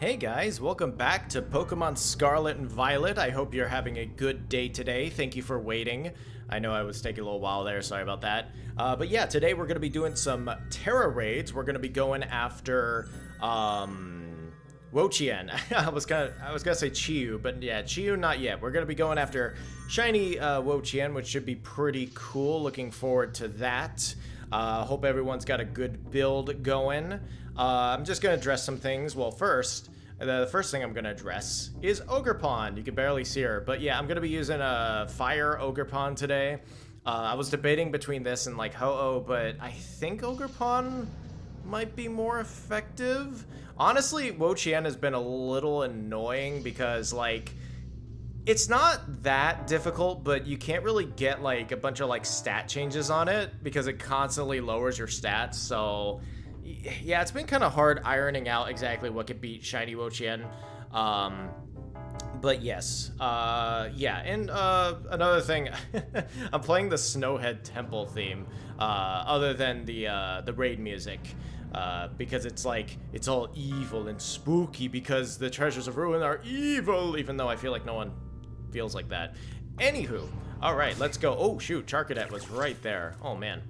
Hey guys, welcome back to Pokemon Scarlet and Violet. I hope you're having a good day today. Thank you for waiting. I know I was taking a little while there, sorry about that. But yeah, today we're going to be doing some Tera raids. We're going to be going after, Wo-Chien. I was gonna say Chiyu, but yeah, Chiyu not yet. We're going to be going after shiny Wo-Chien, which should be pretty cool. Looking forward to that. Hope everyone's got a good build going. I'm just going to address some things. Well, first, the first thing I'm going to address is Ogerpon. You can barely see her, but yeah, I'm going to be using a Fire Ogerpon today. I was debating between this and like Ho-Oh, but I think Ogerpon might be more effective. Honestly, Wo-Chien has been a little annoying because like it's not that difficult, but you can't really get like a bunch of like stat changes on it because it constantly lowers your stats. So yeah, it's been kind of hard ironing out exactly what could beat shiny Wo-Chien. But yes, yeah, and another thing, I'm playing the Snowhead Temple theme, other than the raid music, because it's like, it's all evil and spooky because the treasures of ruin are evil, even though I feel like no one feels like that. Anywho, all right, let's go. Oh shoot, Charcadet was right there. Oh man.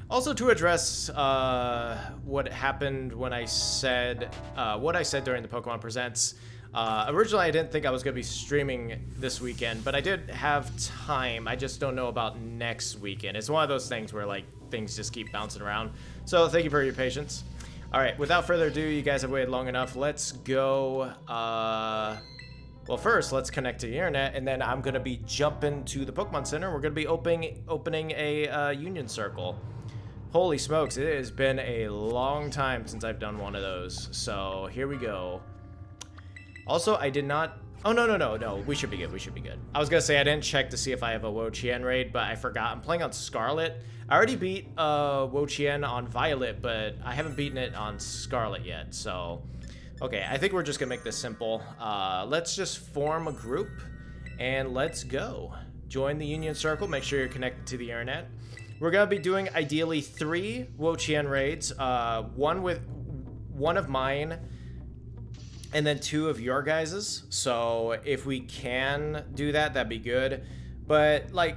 Also, to address what happened when I said what I said during the Pokemon Presents. Originally, I didn't think I was going to be streaming this weekend, but I did have time. I just don't know about next weekend. It's one of those things where like things just keep bouncing around. So thank you for your patience. All right, without further ado, you guys have waited long enough. Let's go. Well, first, let's connect to the internet, and then I'm going to be jumping to the Pokemon Center. We're going to be opening a Union Circle. Holy smokes, it has been a long time since I've done one of those. So here we go. Also, I did not... Oh, no. We should be good. We should be good. I was going to say I didn't check to see if I have a Wo-Chien raid, but I forgot. I'm playing on Scarlet. I already beat Wo-Chien on Violet, but I haven't beaten it on Scarlet yet. So, okay, I think we're just going to make this simple. Let's just form a group, and let's go. Join the Union Circle. Make sure you're connected to the internet. We're going to be doing, ideally, 3 Wo-Chien raids. One of mine, and then 2 of your guys's. So if we can do that, that'd be good. But, like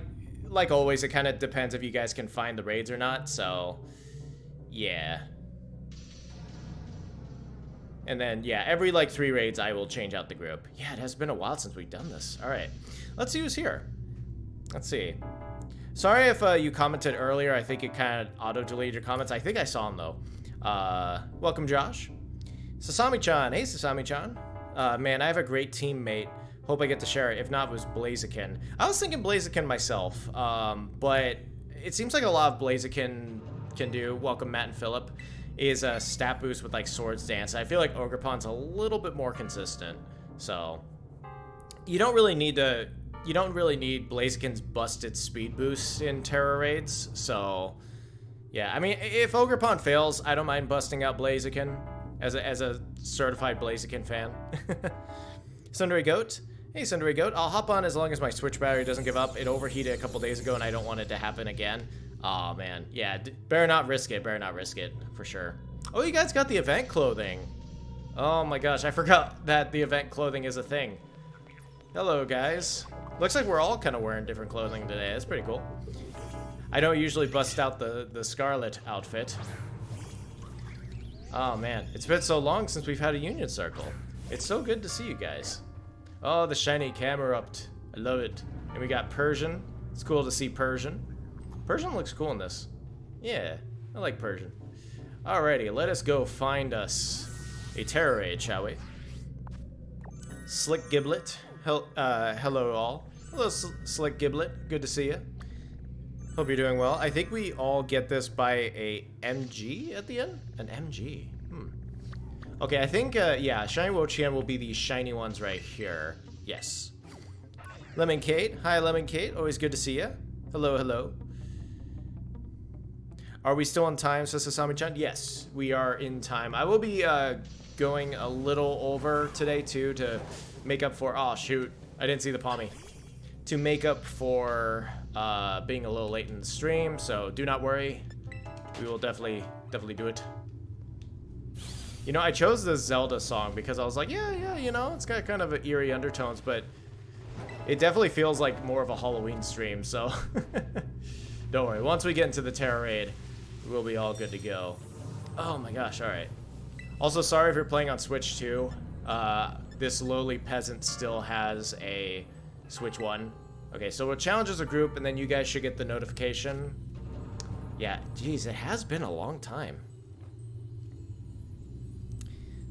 always, it kind of depends if you guys can find the raids or not. So, yeah. And then, yeah, every, like, 3 raids, I will change out the group. Yeah, it has been a while since we've done this. All right. Let's see who's here. Let's see. Sorry if you commented earlier. I think it kind of auto-deleted your comments. I think I saw them, though. Welcome, Josh. Sasami-chan. Hey, Sasami-chan. Man, I have a great teammate. Hope I get to share it. If not, it was Blaziken. I was thinking Blaziken myself, but it seems like a lot of Blaziken can do, welcome Matt and Philip, is a stat boost with, like, Swords Dance. I feel like Ogerpon's a little bit more consistent, so you don't really need Blaziken's busted speed boost in Tera raids, so yeah, I mean, if Ogerpon fails, I don't mind busting out Blaziken as a certified Blaziken fan. Sundry Goat. Hey, Sundry Goat. I'll hop on as long as my Switch battery doesn't give up. It overheated a couple days ago, and I don't want it to happen again. Oh man, yeah, better not risk it. Better not risk it, for sure. Oh, you guys got the event clothing. Oh my gosh, I forgot that the event clothing is a thing. Hello, guys. Looks like we're all kind of wearing different clothing today. That's pretty cool. I don't usually bust out the Scarlet outfit. Oh, man. It's been so long since we've had a Union Circle. It's so good to see you guys. Oh, the shiny Camerupt. I love it. And we got Persian. It's cool to see Persian. Persian looks cool in this. Yeah, I like Persian. Alrighty, let us go find us a Tera raid, shall we? Slick Giblet. Hello all. Hello, Slick Giblet. Good to see you. Hope you're doing well. I think we all get this by a MG at the end? An MG. Okay, I think, yeah, Shiny Wo-Chien will be these shiny ones right here. Yes. Lemon Kate. Hi, Lemon Kate. Always good to see you. Hello, hello. Are we still on time, says Sasami-chan? Yes, we are in time. I will be going a little over today, too, to make up for... Oh, shoot. I didn't see the Palmy. To make up for being a little late in the stream, so do not worry. We will definitely do it. You know, I chose the Zelda song because I was like, yeah, you know, it's got kind of eerie undertones, but it definitely feels like more of a Halloween stream, so don't worry. Once we get into the Terra Raid, we'll be all good to go. Oh my gosh, alright. Also, sorry if you're playing on Switch too. This lowly peasant still has a Switch 1. Okay, so we'll challenge as a group, and then you guys should get the notification. Yeah, geez, it has been a long time.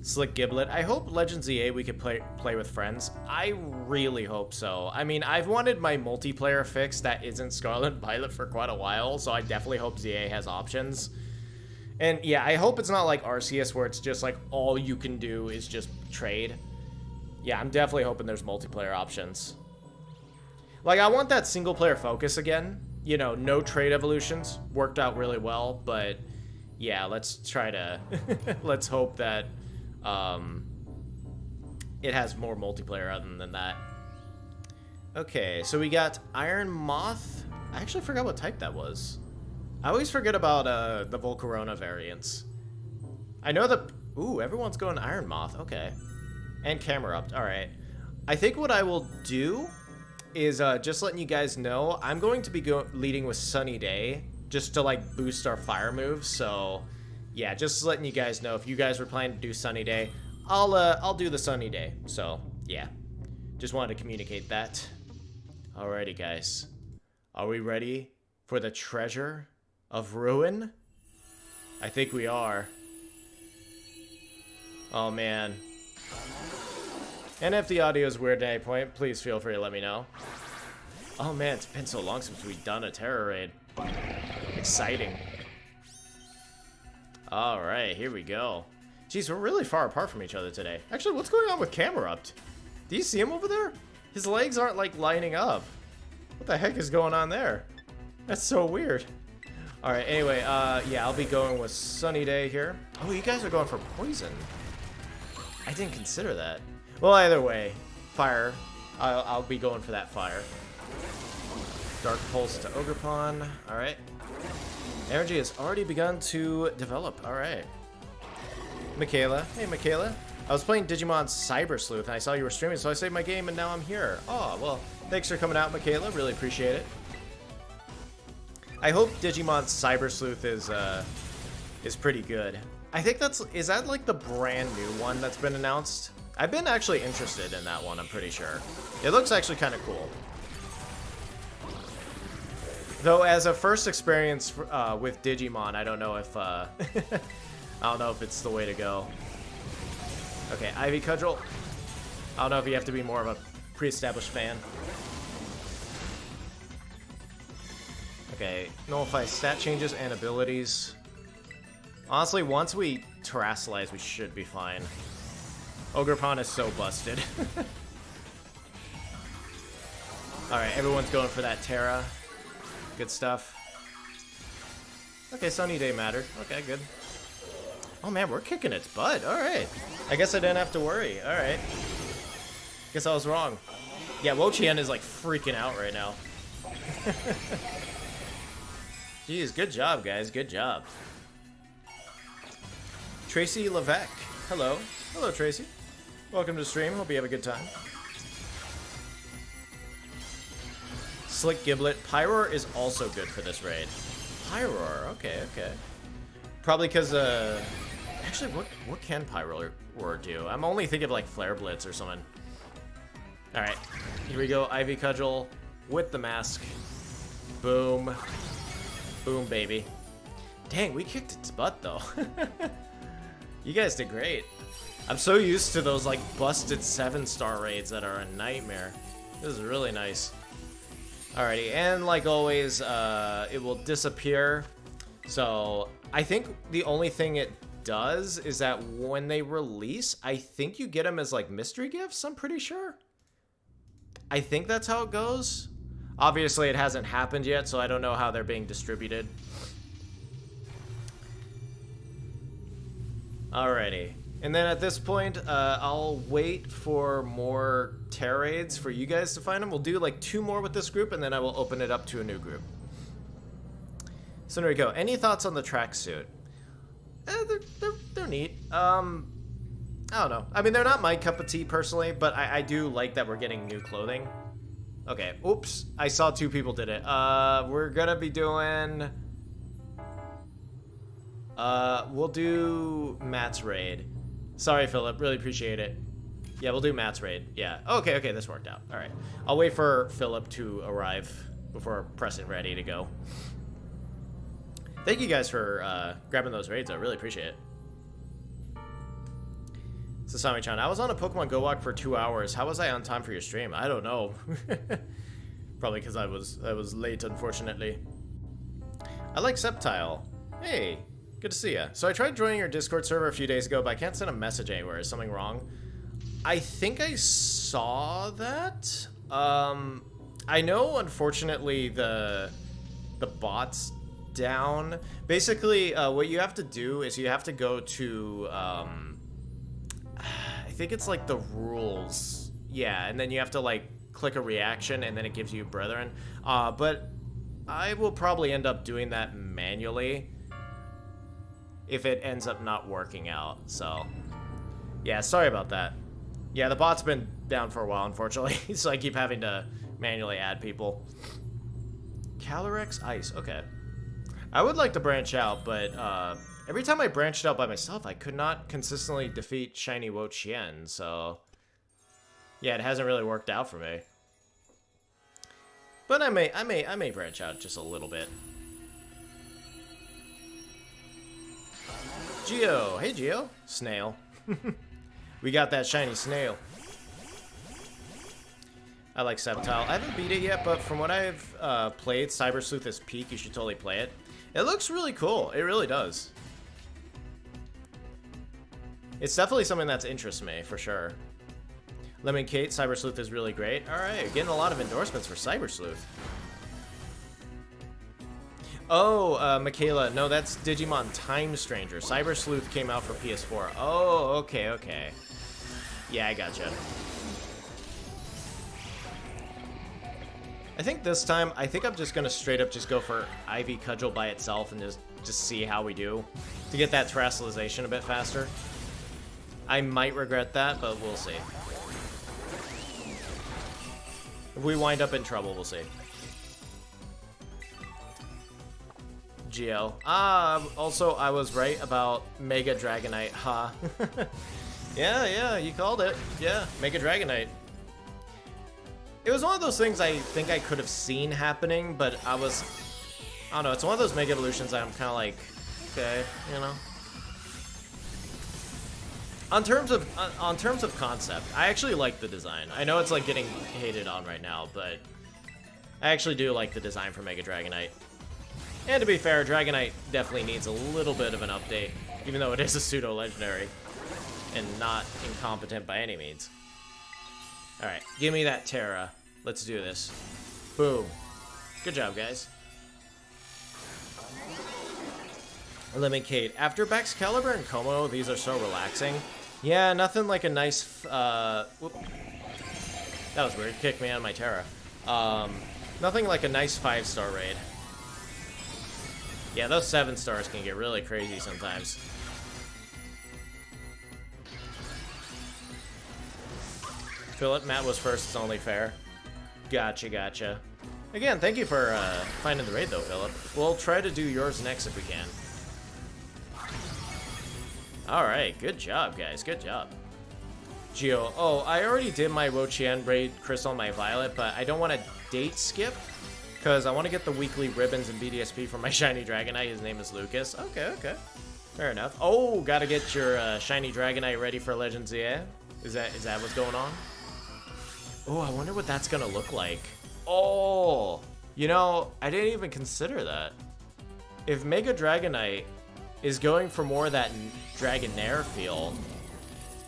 Slick Giblet. I hope Legends EA we could play with friends. I really hope so. I mean, I've wanted my multiplayer fix that isn't Scarlet Violet for quite a while, so I definitely hope ZA has options. And yeah, I hope it's not like Arceus where it's just like all you can do is just trade. Yeah, I'm definitely hoping there's multiplayer options. Like, I want that single player focus again. You know, no trade evolutions. Worked out really well, but yeah, let's try to... let's hope that it has more multiplayer other than that. Okay, so we got Iron Moth. I actually forgot what type that was. I always forget about the Volcarona variants. I know the... Ooh, everyone's going Iron Moth. Okay. And Camerupt. Alright. I think what I will do is just letting you guys know, I'm going to be leading with Sunny Day just to like boost our fire moves. So yeah, just letting you guys know, if you guys were planning to do Sunny Day, I'll do the Sunny Day. So yeah, just wanted to communicate that. Alrighty guys, are we ready for the treasure of ruin? I think we are. Oh man. And if the audio is weird at any point, please feel free to let me know. Oh man, it's been so long since we've done a Terra Raid. Exciting. Alright, here we go. Jeez, we're really far apart from each other today. Actually, what's going on with Camerupt? Do you see him over there? His legs aren't like lining up. What the heck is going on there? That's so weird. Alright, anyway, yeah, I'll be going with Sunny Day here. Oh, you guys are going for poison. I didn't consider that. Well, either way, fire. I'll be going for that fire. Dark Pulse to Ogerpon. Alright. Energy has already begun to develop. Alright. Michaela. Hey, Michaela. I was playing Digimon Cyber Sleuth, and I saw you were streaming, so I saved my game, and now I'm here. Oh, well, thanks for coming out, Michaela. Really appreciate it. I hope Digimon Cyber Sleuth is pretty good. I think is that like the brand new one that's been announced? I've been actually interested in that one, I'm pretty sure. It looks actually kind of cool. Though, as a first experience with Digimon, I don't know if I don't know if it's the way to go. Okay, Ivy Cudgel. I don't know if you have to be more of a pre-established fan. Okay, nullify stat changes and abilities. Honestly, once we terrasilize, we should be fine. Ogerpon is so busted. Alright, everyone's going for that Terra. Good stuff. Okay, Sunny Day mattered. Okay, good. Oh man, we're kicking its butt. Alright. I guess I didn't have to worry. Alright. Guess I was wrong. Yeah, Wo-Chien is like freaking out right now. Jeez, good job, guys. Good job. Tracy Levesque. Hello. Hello, Tracy. Welcome to the stream. Hope you have a good time. Slick Giblet. Pyroar is also good for this raid. Pyroar. Okay, okay. Probably because, actually, what can Pyroar do? I'm only thinking of, like, Flare Blitz or something. Alright. Here we go. Ivy Cudgel with the mask. Boom. Boom, baby. Dang, we kicked its butt, though. You guys did great. I'm so used to those, like, busted 7-star raids that are a nightmare. This is really nice. Alrighty, and like always, it will disappear. So, I think the only thing it does is that when they release, I think you get them as, like, mystery gifts, I'm pretty sure. I think that's how it goes. Obviously, it hasn't happened yet, so I don't know how they're being distributed. Alrighty. And then at this point, I'll wait for more Terra Raids for you guys to find them. We'll do like 2 more with this group, and then I will open it up to a new group. So there we go. Any thoughts on the tracksuit? they're neat. I don't know. I mean, they're not my cup of tea personally, but I do like that we're getting new clothing. Okay, oops. I saw 2 people did it. We're gonna be doing... we'll do Matt's raid. Sorry, Philip. Really appreciate it. Yeah, we'll do Matt's raid. Yeah. Okay, this worked out. All right. I'll wait for Philip to arrive before pressing ready to go. Thank you guys for grabbing those raids. I really appreciate it. Sasami-chan, I was on a Pokemon Go Walk for 2 hours. How was I on time for your stream? I don't know. Probably because I was late, unfortunately. I like Sceptile. Hey, good to see ya. So I tried joining your Discord server a few days ago, but I can't send a message anywhere. Is something wrong? I think I saw that. I know, unfortunately, the bot's down. Basically, what you have to do is you have to go to, I think it's like the rules. Yeah, and then you have to like click a reaction and then it gives you Brethren. But I will probably end up doing that manually if it ends up not working out. So, yeah, sorry about that. Yeah, the bot's been down for a while, unfortunately, so I keep having to manually add people. Calyrex Ice, okay. I would like to branch out, but every time I branched out by myself, I could not consistently defeat Shiny Wo-Chien, so... Yeah, it hasn't really worked out for me. But I may branch out just a little bit. Geo, hey Geo. Snail. We got that shiny snail. I like Sceptile. I haven't beat it yet, but from what I've played, Cyber Sleuth is peak. You should totally play it. It looks really cool. It really does. It's definitely something that's interests me, for sure. Lemon Kate, Cyber Sleuth is really great. Alright, getting a lot of endorsements for Cyber Sleuth. Oh, Michaela, no, that's Digimon Time Stranger. Cyber Sleuth came out for PS4. Oh, okay. Yeah, I gotcha. I think this time, I'm just gonna straight up just go for Ivy Cudgel by itself and just see how we do. To get that terrestrialization a bit faster. I might regret that, but we'll see. If we wind up in trouble, we'll see. Geo. Also, I was right about Mega Dragonite, huh? Yeah, you called it. Yeah, Mega Dragonite. It was one of those things I think I could have seen happening, but I don't know, it's one of those Mega Evolutions that I'm kind of like, okay, you know. On terms of concept, I actually like the design. I know it's like getting hated on right now, but I actually do like the design for Mega Dragonite. And to be fair, Dragonite definitely needs a little bit of an update, even though it is a pseudo-legendary and not incompetent by any means. Alright, give me that Terra. Let's do this. Boom. Good job, guys. Lemon Kate. After Baxcalibur and Como, these are so relaxing. Yeah, nothing like a nice, whoop. That was weird. Kicked me out of my Terra. Nothing like a nice 5-star raid. Yeah, those 7 stars can get really crazy sometimes. Philip, Matt was first, it's only fair. Gotcha. Again, thank you for finding the raid though, Philip. We'll try to do yours next if we can. Alright, good job, guys. Good job. Geo, oh, I already did my Wo-Chien raid Crystal and my Violet, but I don't want to date skip, because I want to get the weekly ribbons and BDSP for my Shiny Dragonite. His name is Lucas. Okay. Fair enough. Oh, gotta get your Shiny Dragonite ready for Legends, yeah? Is that what's going on? Oh, I wonder what that's gonna look like. Oh, you know, I didn't even consider that. If Mega Dragonite is going for more of that Dragonair feel,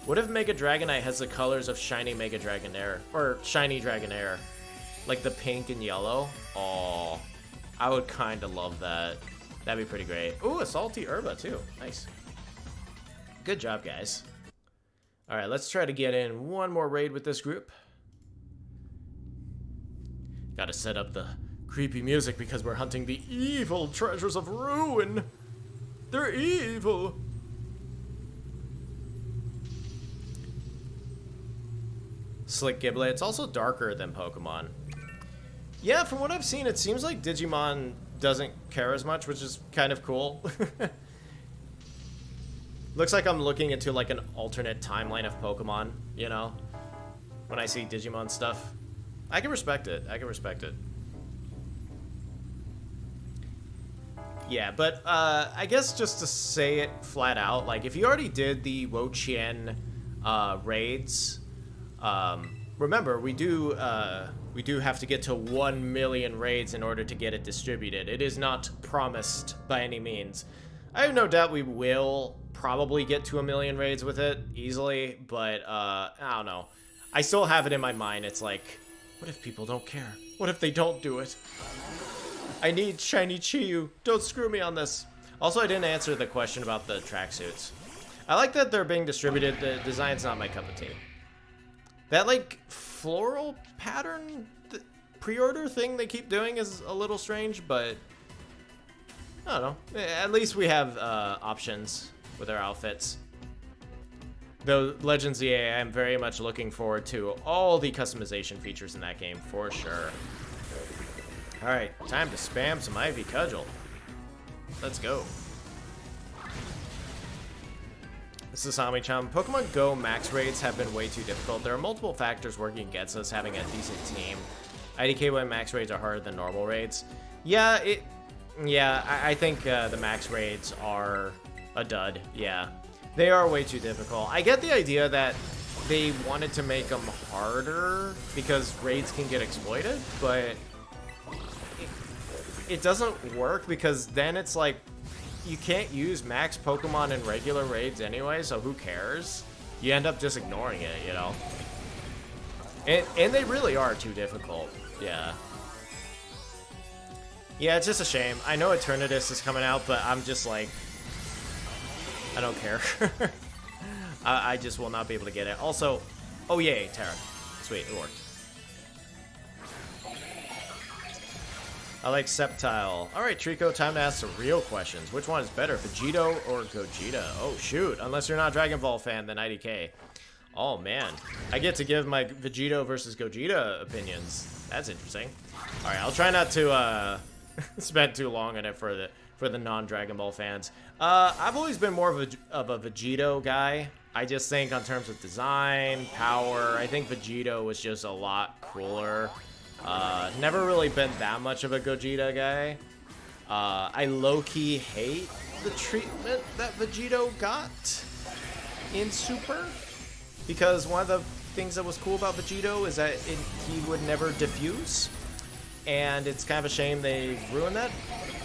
what if Mega Dragonite has the colors of Shiny Mega Dragonair, or Shiny Dragonair? Like the pink and yellow? Oh, I would kind of love that. That'd be pretty great. Ooh, a salty herba too. Nice. Good job, guys. All right, let's try to get in one more raid with this group. Gotta set up the creepy music because we're hunting the evil treasures of ruin. They're evil. Slick Giblet. It's also darker than Pokemon. Yeah, from what I've seen, it seems like Digimon doesn't care as much, which is kind of cool. Looks like I'm looking into like an alternate timeline of Pokemon, you know? When I see Digimon stuff. I can respect it. I can respect it. Yeah, but I guess just to say it flat out, like if you already did the Wo-Chien raids, remember we do have to get to 1 million raids in order to get it distributed. It is not promised by any means. I have no doubt we will probably get to 1 million raids with it easily, but I don't know. I still have it in my mind. It's like, what if people don't care? What if they don't do it? I need shiny Chiyu. Don't screw me on this. Also, I didn't answer the question about the tracksuits. I like that they're being distributed. The design's not my cup of tea. That, like, floral pattern pre-order thing they keep doing is a little strange, but I don't know. At least we have options with our outfits. Though Legends EA, I'm very much looking forward to all the customization features in that game, for sure. Alright, time to spam some Ivy Cudgel. Let's go. This is Sami-chan. Pokemon Go max raids have been way too difficult. There are multiple factors working against us having a decent team. IDK when max raids are harder than normal raids. Yeah, I think the max raids are a dud. Yeah, they are way too difficult. I get the idea that they wanted to make them harder because raids can get exploited, but it doesn't work because then it's like you can't use max Pokemon in regular raids anyway, so who cares? You end up just ignoring it, you know? And they really are too difficult. Yeah. Yeah, it's just a shame. I know Eternatus is coming out, but I'm just like, I don't care. I just will not be able to get it. Also, oh yay, Terra. Sweet, it worked. I like Sceptile. Alright, Trico, time to ask the real questions. Which one is better, Vegito or Gogeta? Oh, shoot. Unless you're not a Dragon Ball fan, then IDK. Oh, man. I get to give my Vegito versus Gogeta opinions. That's interesting. Alright, I'll try not to spend too long on it for the non-Dragon Ball fans. I've always been more of a Vegito guy. I just think on terms of design, power, I think Vegito was just a lot cooler. Never really been that much of a Gogeta guy. I low-key hate the treatment that Vegito got in Super, because one of the things that was cool about Vegito is that he would never diffuse, and it's kind of a shame they ruined that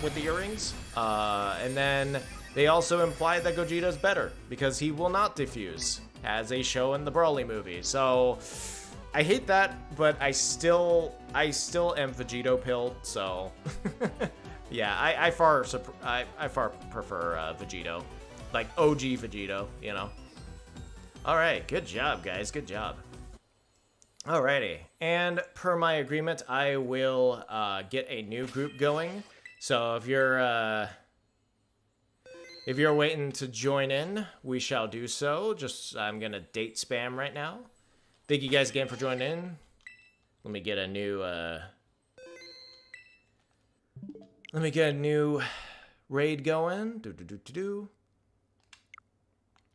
with the earrings. And then they also implied that Gogeta's better because he will not diffuse, as they show in the Broly movie. So I hate that, but I still am Vegito pilled, so yeah, I far prefer Vegito, like OG Vegito, you know. All right, good job, guys, good job. Alrighty, and per my agreement, I will get a new group going. So if you're waiting to join in, we shall do so. I'm gonna date spam right now. Thank you guys again for joining in. Let me get a new raid going.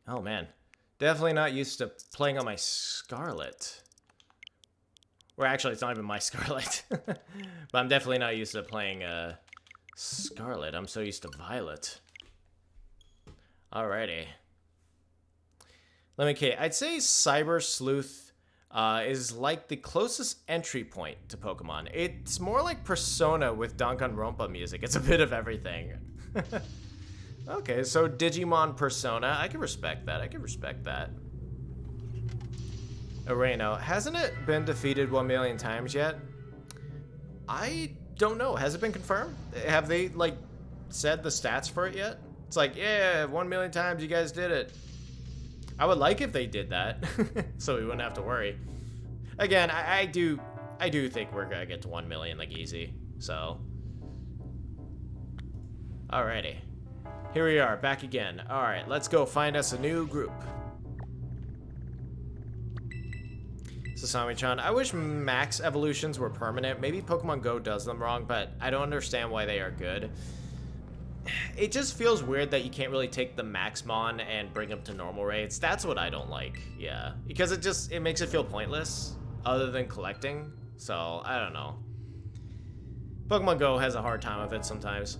Oh man, definitely not used to playing on my Scarlet. Or actually, it's not even my Scarlet. But I'm definitely not used to playing Scarlet. I'm so used to Violet. Alrighty. I'd say Cyber Sleuth is like the closest entry point to Pokemon. It's more like Persona with Danganronpa music. It's a bit of everything. Okay, so Digimon Persona. I can respect that. Areno, hasn't it been defeated 1 million times yet? I don't know. Has it been confirmed? Have they, like, said the stats for it yet? It's like, yeah, 1 million times you guys did it. I would like if they did that, so we wouldn't have to worry. Again, I do think we're gonna get to 1 million, like, easy, so. Alrighty. Here we are, back again. Alright, let's go find us a new group. Sasami-chan, I wish max evolutions were permanent. Maybe Pokemon Go does them wrong, but I don't understand why they are good. It just feels weird that you can't really take the Maxmon and bring them to normal raids. That's what I don't like, yeah. Because it makes it feel pointless, other than collecting. So, I don't know. Pokemon Go has a hard time with it sometimes.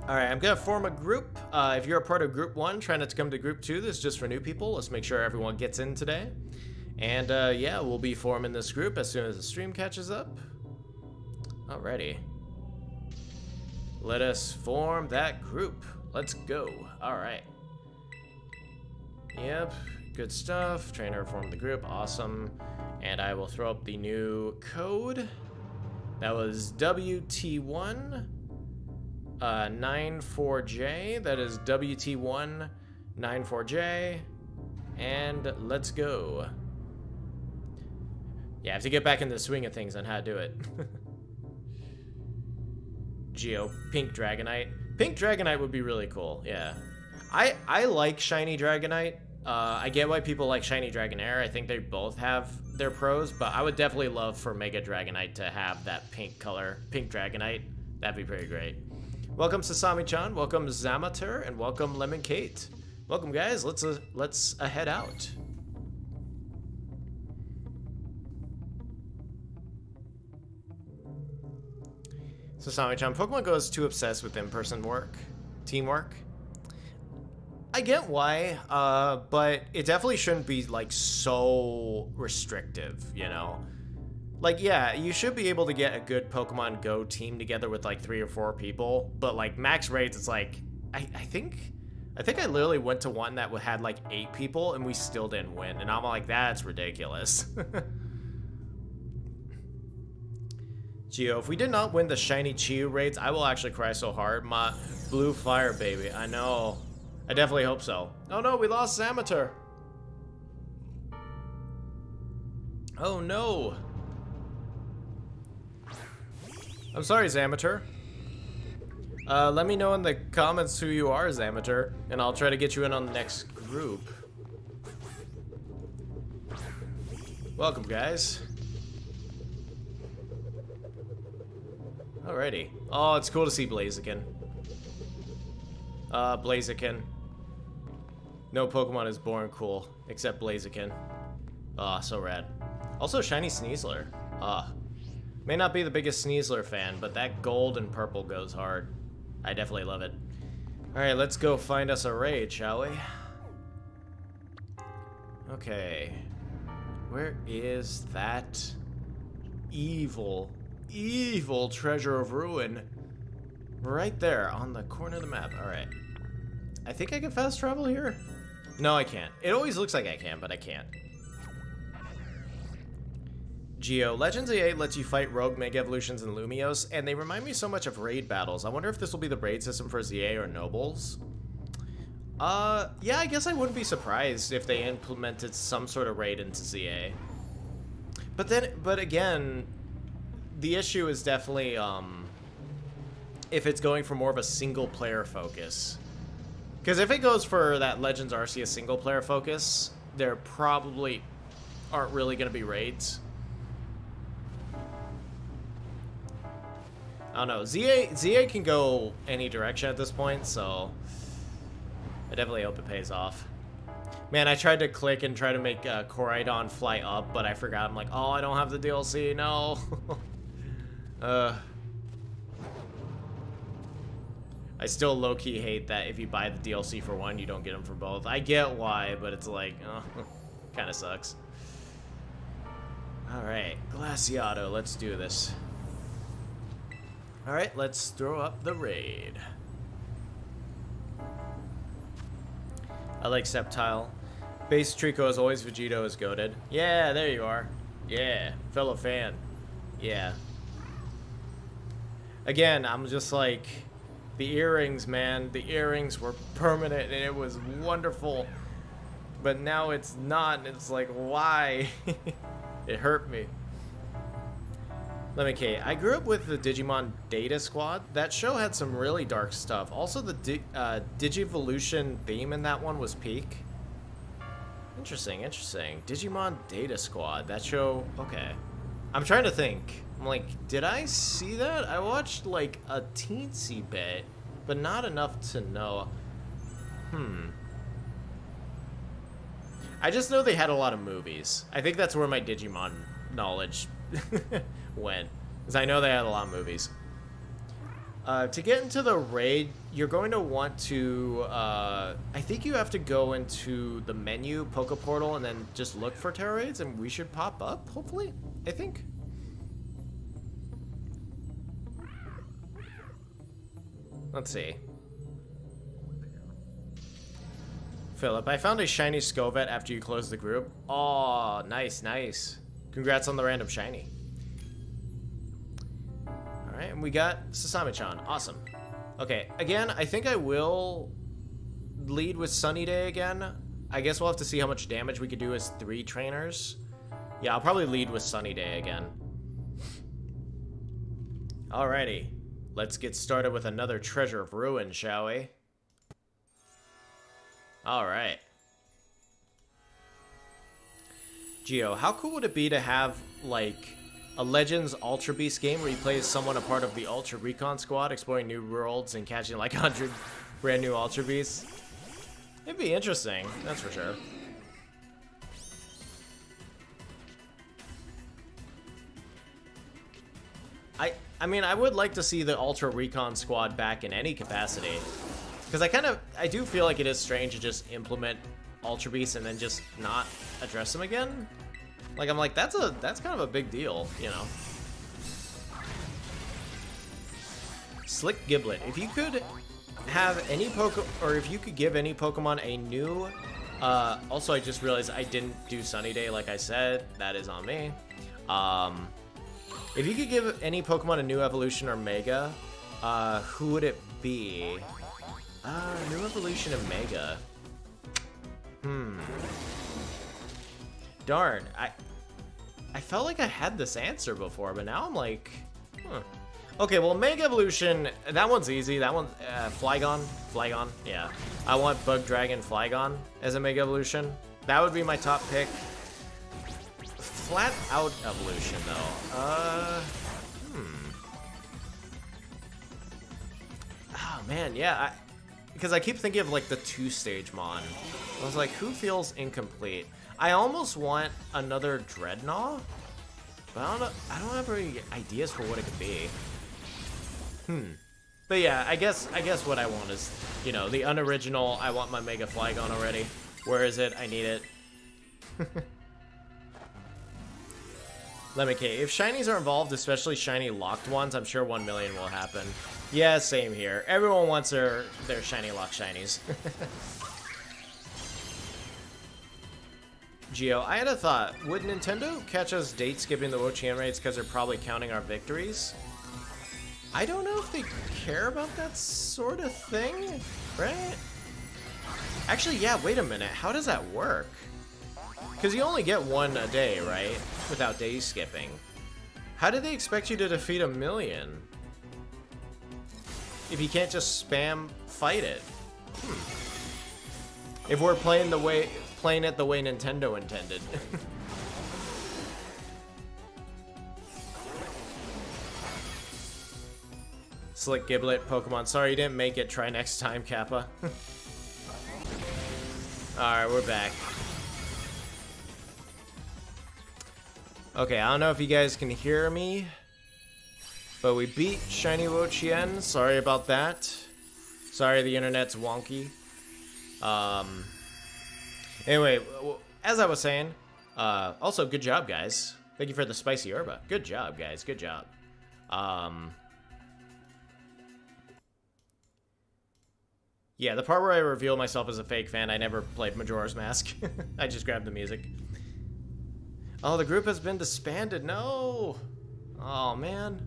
Alright, I'm gonna form a group. If you're a part of Group 1, try not to come to Group 2. This is just for new people. Let's make sure everyone gets in today. And, yeah, we'll be forming this group as soon as the stream catches up. Alrighty. Let us form that group. Let's go. Alright. Yep, good stuff. Trainer formed the group. Awesome. And I will throw up the new code. That was WT1 94J. That is WT1 94J. And let's go. Yeah, I have to get back in the swing of things on how to do it. Geo, Pink Dragonite. Pink Dragonite would be really cool, yeah. I like Shiny Dragonite. I get why people like Shiny Dragonair. I think they both have their pros, but I would definitely love for Mega Dragonite to have that pink color, Pink Dragonite. That'd be pretty great. Welcome Sasami-chan, welcome Zamater, and welcome Lemon Kate. Welcome guys, let's head out. Sasami-chan, Pokemon Go is too obsessed with in-person work, teamwork. I get why, but it definitely shouldn't be like so restrictive, you know? Like, yeah, you should be able to get a good Pokemon Go team together with like 3 or 4 people, but like max raids, it's like, I think I literally went to one that had like 8 people and we still didn't win, and I'm like, that's ridiculous. Geo, if we did not win the Shiny Chiyu raids, I will actually cry so hard. My blue fire, baby. I know. I definitely hope so. Oh no, we lost Zamater. Oh no. I'm sorry, Zamater. Let me know in the comments who you are, Zamater, and I'll try to get you in on the next group. Welcome, guys. Alrighty. Oh, it's cool to see Blaziken. Blaziken. No Pokemon is born cool, except Blaziken. Ah, so rad. Also, Shiny Sneasler. May not be the biggest Sneasler fan, but that gold and purple goes hard. I definitely love it. Alright, let's go find us a raid, shall we? Okay. Where is that evil treasure of ruin? Right there on the corner of the map. Alright. I think I can fast travel here? No, I can't. It always looks like I can, but I can't. Geo, Legends EA lets you fight rogue Mega Evolutions and Lumios, and they remind me so much of raid battles. I wonder if this will be the raid system for ZA or Nobles. Yeah, I guess I wouldn't be surprised if they implemented some sort of raid into ZA. But again, the issue is definitely, if it's going for more of a single-player focus. Because if it goes for that Legends Arceus single-player focus, there probably aren't really going to be raids. I don't know. ZA can go any direction at this point, so I definitely hope it pays off. Man, I tried to click and try to make Koraidon fly up, but I forgot. I'm like, oh, I don't have the DLC. No. I still low-key hate that if you buy the DLC for one, you don't get them for both. I get why, but it's like, kind of sucks. Alright, Glaciato, let's do this. Alright, let's throw up the raid. I like Sceptile. Base Trico as always, Vegito is goated. Yeah, there you are. Yeah, fellow fan. Yeah. Again, I'm just like, the earrings, man. The earrings were permanent and it was wonderful. But now it's not, and it's like, why? It hurt me. Let me, Kate. I grew up with the Digimon Data Squad. That show had some really dark stuff. Also, the Digivolution theme in that one was peak. Interesting, interesting. Digimon Data Squad. That show... Okay. I'm trying to think. I'm like, did I see that? I watched, like, a teensy bit, but not enough to know. I just know they had a lot of movies. I think that's where my Digimon knowledge went. Because I know they had a lot of movies. To get into the raid, you're going to want to... I think you have to go into the menu, Poke Portal, and then just look for Terra Raids, and we should pop up, hopefully? I think. Let's see. Philip, I found a shiny Scovet after you closed the group. Oh, nice, nice. Congrats on the random shiny. Alright, and we got Sasami-chan. Awesome. Okay, again, I think I will lead with Sunny Day again. I guess we'll have to see how much damage we could do as 3 trainers. Yeah, I'll probably lead with Sunny Day again. Alrighty. Let's get started with another Treasure of Ruin, shall we? Alright. Geo, how cool would it be to have, like, a Legends Ultra Beast game where you play as someone a part of the Ultra Recon Squad, exploring new worlds and catching, like, 100 brand new Ultra Beasts? It'd be interesting, that's for sure. I mean, I would like to see the Ultra Recon Squad back in any capacity. Because I do feel like it is strange to just implement Ultra Beasts and then just not address them again. Like, I'm like, that's kind of a big deal, you know? Slick Giblet. If you could have any if you could give any Pokemon a new... also, I just realized I didn't do Sunny Day like I said. That is on me. If you could give any Pokemon a new evolution or Mega, who would it be? New evolution and Mega. Darn, I felt like I had this answer before, but now I'm like, Okay, well, Mega Evolution, that one's easy. That one, Flygon, yeah. I want Bug Dragon Flygon as a Mega Evolution. That would be my top pick. Flat out evolution, though. Oh, man, yeah. Because I keep thinking of, like, the 2-stage Mon. I was like, who feels incomplete? I almost want another Dreadnought, but I don't have any ideas for what it could be. But yeah, I guess what I want is, you know, the unoriginal. I want my Mega Flygon already. Where is it? I need it. Let me see. If shinies are involved, especially shiny locked ones, I'm sure 1 million will happen. Yeah, same here. Everyone wants their shiny locked shinies. Geo, I had a thought. Would Nintendo catch us date skipping the Wo-Chien raids because they're probably counting our victories? I don't know if they care about that sort of thing, right? Actually, yeah, wait a minute. How does that work? Because you only get 1 a day, right? Without day skipping. How do they expect you to defeat 1 million? If you can't just spam fight it. If we're playing it the way Nintendo intended. Slick Giblet, Pokemon. Sorry you didn't make it. Try next time, Kappa. Alright, we're back. Okay, I don't know if you guys can hear me, but we beat Shiny Wo-Chien. Sorry about that. Sorry the internet's wonky. Anyway, as I was saying, also good job, guys. Thank you for the spicy herba. Good job, guys. Good job. Yeah, the part where I reveal myself as a fake fan, I never played Majora's Mask. I just grabbed the music. Oh, the group has been disbanded. No. Oh, man.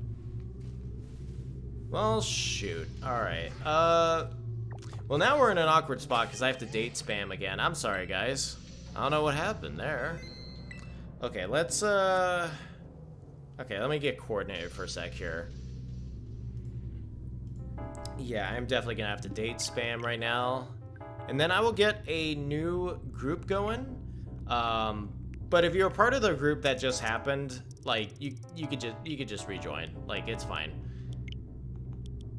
Well, shoot. Alright. Well, now we're in an awkward spot because I have to date spam again. I'm sorry, guys. I don't know what happened there. Okay, let's, Okay, let me get coordinated for a sec here. Yeah, I'm definitely gonna have to date spam right now. And then I will get a new group going. But if you're a part of the group that just happened, like you could just rejoin. Like it's fine.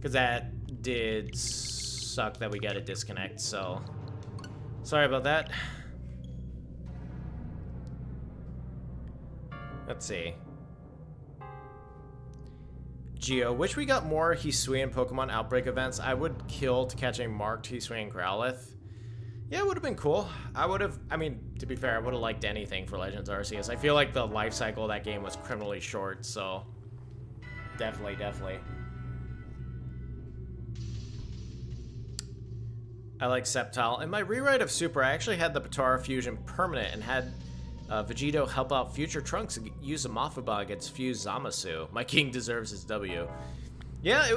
Cause that did suck that we got to disconnect. So sorry about that. Let's see. Geo, wish we got more Hisuian Pokemon Outbreak events. I would kill to catch a marked Hisuian Growlithe. Yeah, it would have been cool. I mean, to be fair, I would have liked anything for Legends Arceus. I feel like the life cycle of that game was criminally short, so definitely. I like Sceptile. In my rewrite of Super, I actually had the Potara fusion permanent and had Vegito help out future Trunks and use a Mafuba against Fused Zamasu. My king deserves his W. Yeah,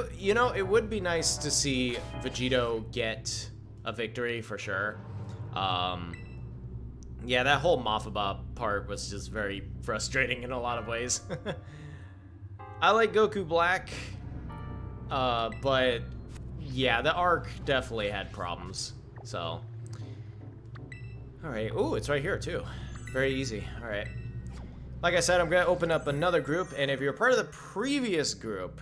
it would be nice to see Vegito get a victory for sure. Yeah, that whole Mafuba part was just very frustrating in a lot of ways. I like Goku Black, but yeah, the arc definitely had problems. So, all right. Oh, it's right here too. Very easy. All right. Like I said, I'm gonna open up another group, and if you're part of the previous group,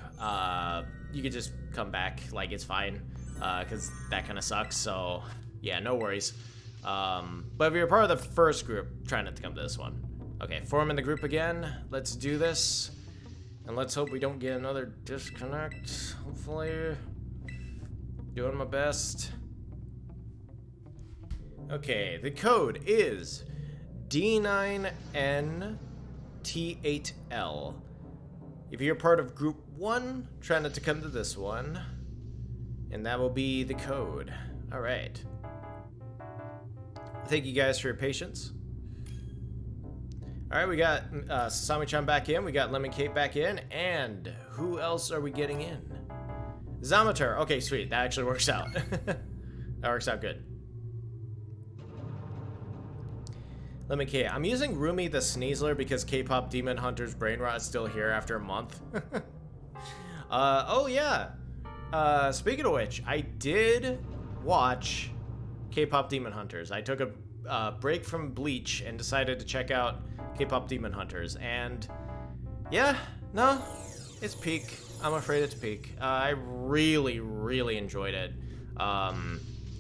you could just come back. Like it's fine, because that kind of sucks. So yeah, no worries. But if you're part of the first group, try not to come to this one. Okay, form in the group again. Let's do this, and let's hope we don't get another disconnect. Hopefully, doing my best. Okay, the code is D9NT8L. If you're part of group 1, try not to come to this one. And that will be the code. Alright. Thank you guys for your patience. Alright, we got Sasami-chan back in, we got Lemon Cake back in, and who else are we getting in? Zamatur. Okay, sweet. That actually works out. That works out good. Lemon K. I'm using Rumi the Sneasler because K-pop Demon Hunter's brain rot is still here after a month. Oh yeah. Speaking of which, I did watch K-pop Demon Hunters. I took a break from Bleach and decided to check out K-pop Demon Hunters. And yeah, no, it's peak. I'm afraid it's peak. I really enjoyed it.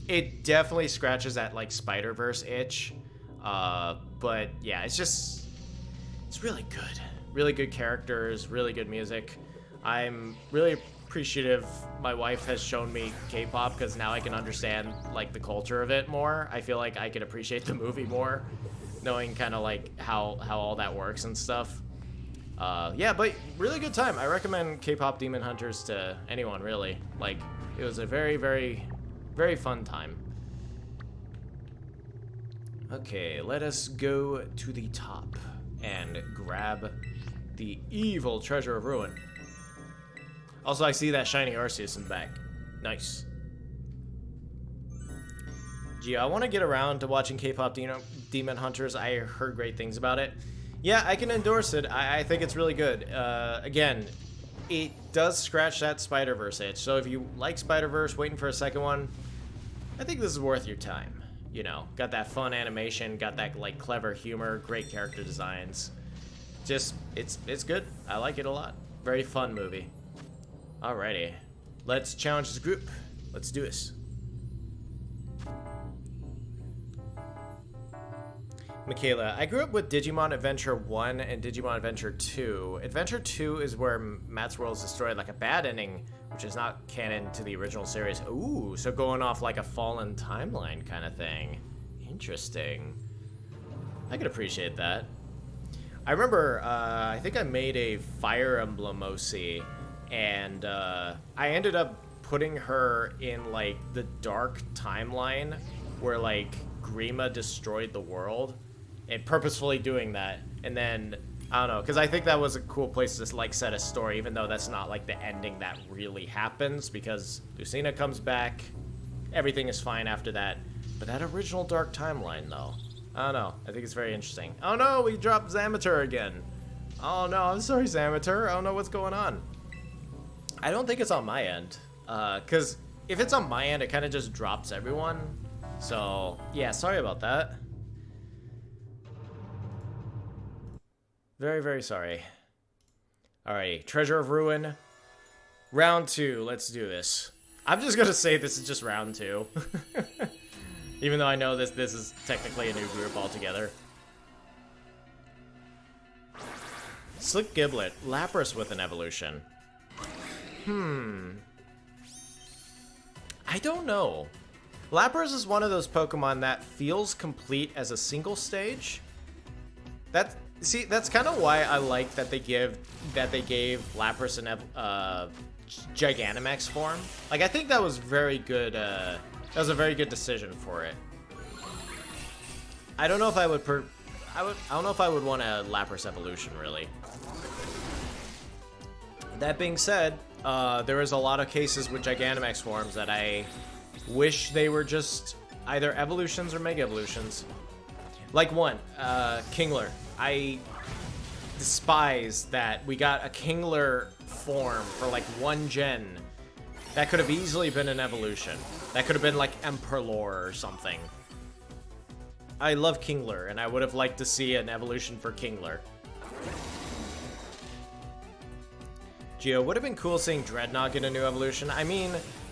It definitely scratches that like Spider-Verse itch. But yeah, it's really good. Really good characters, really good music. I'm really appreciative my wife has shown me K-pop because now I can understand like the culture of it more. I feel like I could appreciate the movie more, knowing kind of like how all that works and stuff. Yeah, but really good time. I recommend K-pop Demon Hunters to anyone, really. Like, it was a very fun time. Okay, let us go to the top and grab the evil Treasure of Ruin. Also, I see that shiny Arceus in the back. Nice. Gee, I want to get around to watching K-pop Demon Hunters. I heard great things about it. Yeah, I can endorse it. I think it's really good. Again, it does scratch that Spider-Verse itch. So if you like Spider-Verse, waiting for a second one, I think this is worth your time. You know, got that fun animation, got that like clever humor, great character designs. Just, it's good. I like it a lot. Very fun movie. Alrighty, let's challenge this group. Let's do this. Michaela, I grew up with Digimon Adventure 1 and Digimon Adventure 2. Adventure 2 is where Matt's world is destroyed, like a bad ending, which is not canon to the original series. Ooh, so going off like a fallen timeline kind of thing. Interesting. I could appreciate that. I remember, I think I made a Fire Emblem OC, and I ended up putting her in like the dark timeline where like Grima destroyed the world, and purposefully doing that. And then I don't know, because I think that was a cool place to like set a story, even though that's not like the ending that really happens, because Lucina comes back, everything is fine after that. But that original dark timeline though, I don't know, I think it's very interesting. Oh no, we dropped Zamatur again. Oh no, I'm sorry Zamatur, I don't know what's going on. I don't think it's on my end, because if it's on my end, it kind of just drops everyone. So yeah, sorry about that. Very, very sorry. Alrighty, Treasure of Ruin. Round 2, let's do this. I'm just gonna say this is just round 2. Even though I know this is technically a new group altogether. Slick Giblet, Lapras with an evolution. I don't know. Lapras is one of those Pokemon that feels complete as a single stage. That's kind of why I like that they gave Lapras an Gigantamax form. Like, I think that was very good. That was a very good decision for it. I don't know if I would I don't know if I would want a Lapras evolution, really. That being said, there is a lot of cases with Gigantamax forms that I wish they were just either evolutions or Mega Evolutions. Like one, Kingler. I despise that we got a Kingler form for like one gen. That could have easily been an evolution. That could have been like Emperor or something. I love Kingler, and I would have liked to see an evolution for Kingler. Geo, would have been cool seeing Dreadnought get a new evolution. I mean,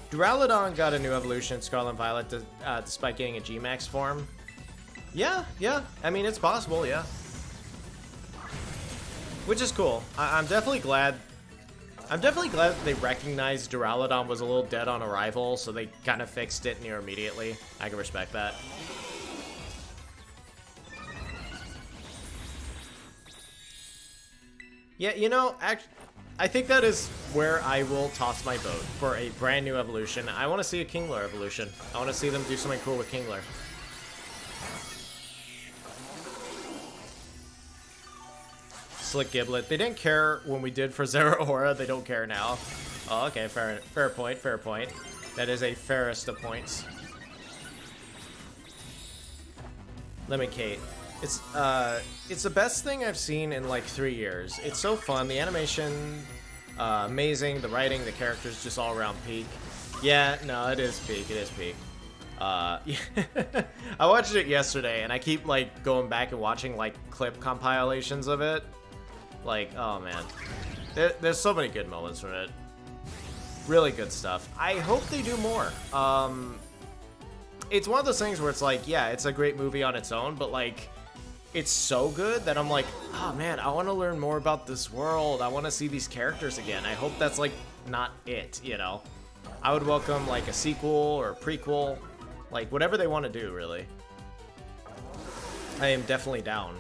Duraludon got a new evolution in Scarlet Violet despite getting a G-Max form. Yeah. I mean, it's possible, yeah. Which is cool. I'm definitely glad. I'm definitely glad that they recognized Duraludon was a little dead on arrival, so they kind of fixed it near immediately. I can respect that. Yeah, you know, I think that is where I will toss my vote for a brand new evolution. I want to see a Kingler evolution. I want to see them do something cool with Kingler. Slick Giblet. They didn't care when we did for Zeraora. They don't care now. Oh, okay. Fair point. Fair point. That is a fairest of points. Lemon Kate. It's the best thing I've seen in like 3 years. It's so fun. The animation, amazing. The writing, the characters, just all around peak. Yeah, no, it is peak. It is peak. Yeah. I watched it yesterday, and I keep like going back and watching like clip compilations of it. Like, oh man, there's so many good moments from it. Really good stuff. I hope they do more. It's one of those things where it's like, yeah, it's a great movie on its own, but like, it's so good that I'm like, oh man, I want to learn more about this world. I want to see these characters again. I hope that's like not it, you know. I would welcome like a sequel or a prequel, like whatever they want to do, really. I am definitely down.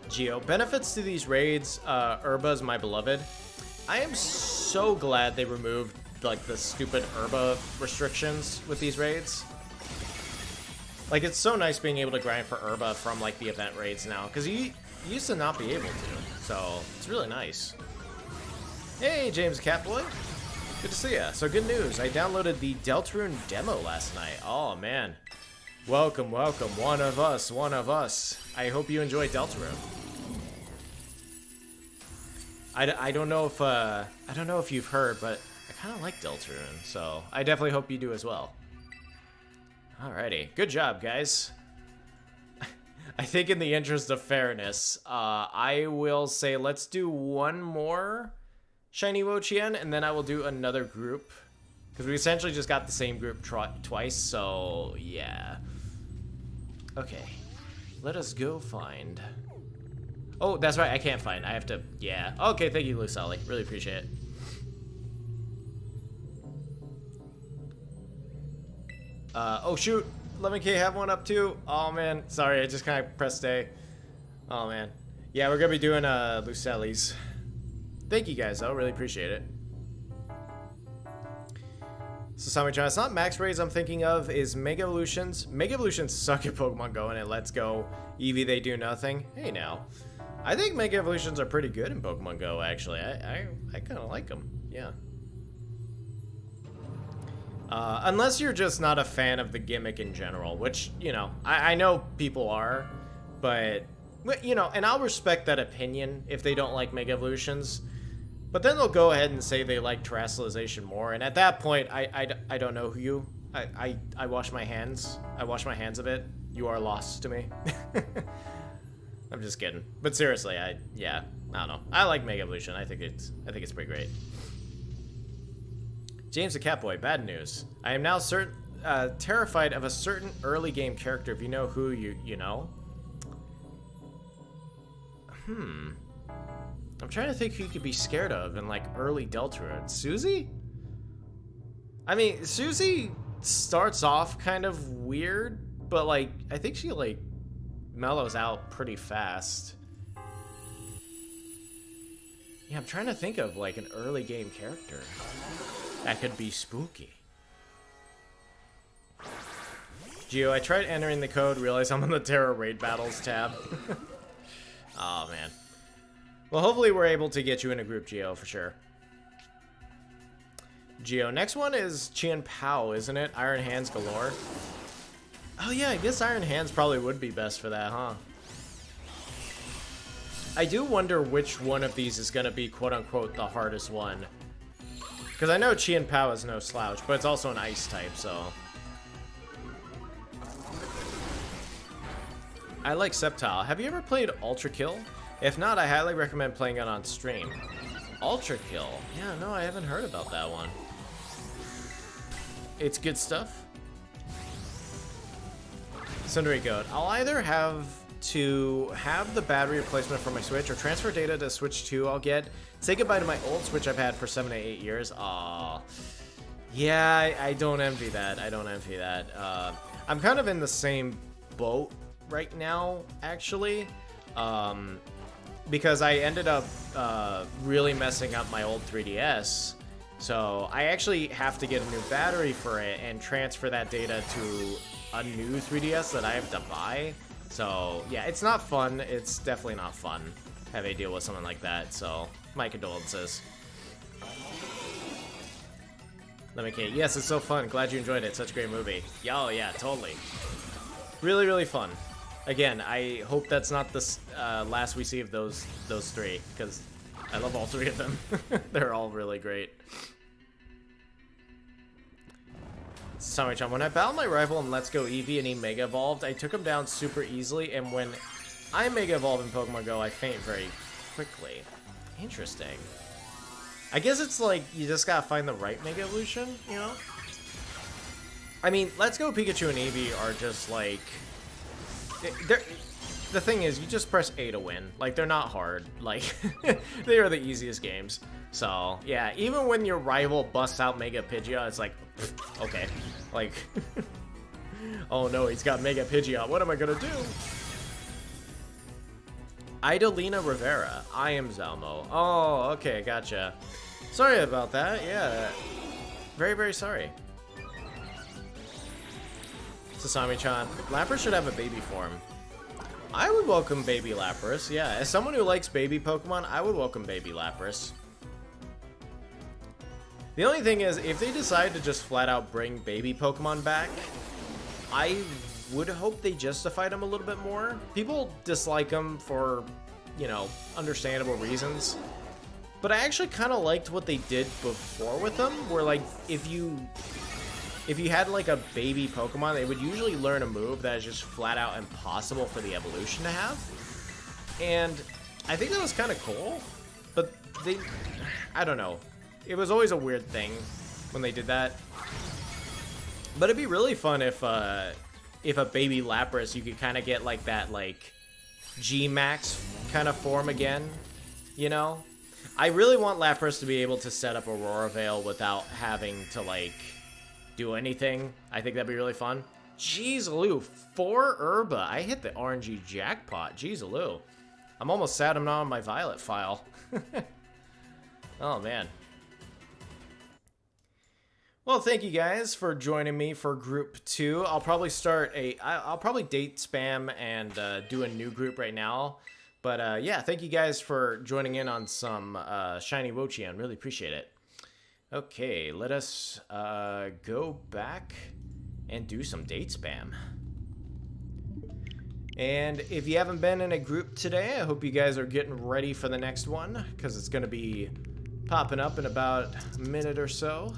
Geo, benefits to these raids, Herba's my beloved. I am so glad they removed like the stupid Herba restrictions with these raids. Like, it's so nice being able to grind for Herba from like the event raids now, because you used to not be able to, so it's really nice. Hey, James Catboy. Good to see ya. So good news, I downloaded the Deltarune demo last night. Oh man. Welcome, welcome, one of us, one of us. I hope you enjoy Deltarune. I don't know if you've heard, but I kind of like Deltarune, so I definitely hope you do as well. Alrighty, good job, guys. I think in the interest of fairness, I will say let's do one more Shiny Wo-Chien, and then I will do another group. Because we essentially just got the same group twice, so yeah. Okay, let us go find... Oh, that's right, I can't find. I have to... Yeah. Okay, thank you, Lucely. Really appreciate it. Oh, shoot. Lemon K have one up, too. Oh, man. Sorry, I just kind of pressed A. Oh, man. Yeah, we're going to be doing Lucely's. Thank you, guys, though. Really appreciate it. So, Sami-chan, it's not max raids I'm thinking of, is Mega Evolutions. Mega Evolutions suck at Pokemon Go, and it Let's Go. Eevee, they do nothing. Hey, now. I think Mega Evolutions are pretty good in Pokemon Go, actually. I kind of like them. Yeah. Unless you're just not a fan of the gimmick in general, which, you know, I know people are, but, you know, and I'll respect that opinion if they don't like Mega Evolutions. But then they'll go ahead and say they like Terrestrialization more, and at that point, I don't know I wash my hands. I wash my hands a bit. You are lost to me. I'm just kidding. But seriously, yeah, I don't know. I like Mega Evolution. I think it's pretty great. James the Catboy, bad news. I am now terrified of a certain early game character. If you know who, you know. I'm trying to think who you could be scared of in like early Deltarune. Susie? I mean, Susie starts off kind of weird, but like I think she like mellows out pretty fast. Yeah, I'm trying to think of like an early game character that could be spooky. Geo, I tried entering the code, realized I'm on the Terra Raid Battles tab. Oh man. Well, hopefully we're able to get you in a group, Geo, for sure. Geo, next one is Chien Pao, isn't it? Iron Hands galore. Oh yeah, I guess Iron Hands probably would be best for that, huh? I do wonder which one of these is going to be quote-unquote the hardest one. Because I know Chien Pao is no slouch, but it's also an ice type, so... I like Sceptile. Have you ever played Ultra Kill? If not, I highly recommend playing it on stream. Ultra Kill? Yeah, no, I haven't heard about that one. It's good stuff. Sundari Goat. I'll either have to have the battery replacement for my Switch or transfer data to Switch 2 I'll get. Say goodbye to my old Switch I've had for 7 to 8 years. Aw. Yeah, I don't envy that. I don't envy that. I'm kind of in the same boat right now, actually. Because I ended up really messing up my old 3DS. So I actually have to get a new battery for it and transfer that data to a new 3DS that I have to buy. So yeah, it's not fun. It's definitely not fun having to deal with something like that. So my condolences. Let me Kate. Yes, it's so fun. Glad you enjoyed it. Such a great movie. Oh yeah, totally. Really, really fun. Again, I hope that's not the last we see of those three, because I love all three of them. They're all really great. Sammy-chan, when I battled my rival in Let's Go Eevee and he Mega Evolved, I took him down super easily, and when I Mega Evolved in Pokemon Go, I faint very quickly. Interesting. I guess it's like, you just gotta find the right Mega Evolution, you know? I mean, Let's Go Pikachu and Eevee are just like... the thing is, you just press A to win. Like, they're not hard. Like, they are the easiest games. So, yeah, even when your rival busts out Mega Pidgeot, it's like, okay. Like, oh no, he's got Mega Pidgeot. What am I gonna do? Idolina Rivera. I am Zalmo. Oh, okay, gotcha. Sorry about that. Yeah. Very, very sorry. Sasami-chan, Lapras should have a baby form. I would welcome baby Lapras, yeah. As someone who likes baby Pokemon, I would welcome baby Lapras. The only thing is, if they decide to just flat out bring baby Pokemon back, I would hope they justified them a little bit more. People dislike them for, you know, understandable reasons. But I actually kind of liked what they did before with them, where like, if you had like a baby Pokemon, they would usually learn a move that is just flat out impossible for the evolution to have. And I think that was kind of cool, but I don't know. It was always a weird thing when they did that. But it'd be really fun if a baby Lapras, you could kind of get like that like G-Max kind of form again, you know? I really want Lapras to be able to set up Aurora Veil without having to like do anything. I think that'd be really fun. Jeez Lou, 4 Herba. I hit the RNG jackpot. Jeez Lou. I'm almost sad I'm not on my Violet file. Oh man. Well, thank you guys for joining me for group 2. I'll probably I'll probably date spam and do a new group right now. But yeah, thank you guys for joining in on some shiny Wo-Chien. Really appreciate it. Okay, let us go back and do some date spam. And if you haven't been in a group today, I hope you guys are getting ready for the next one, because it's going to be popping up in about a minute or so.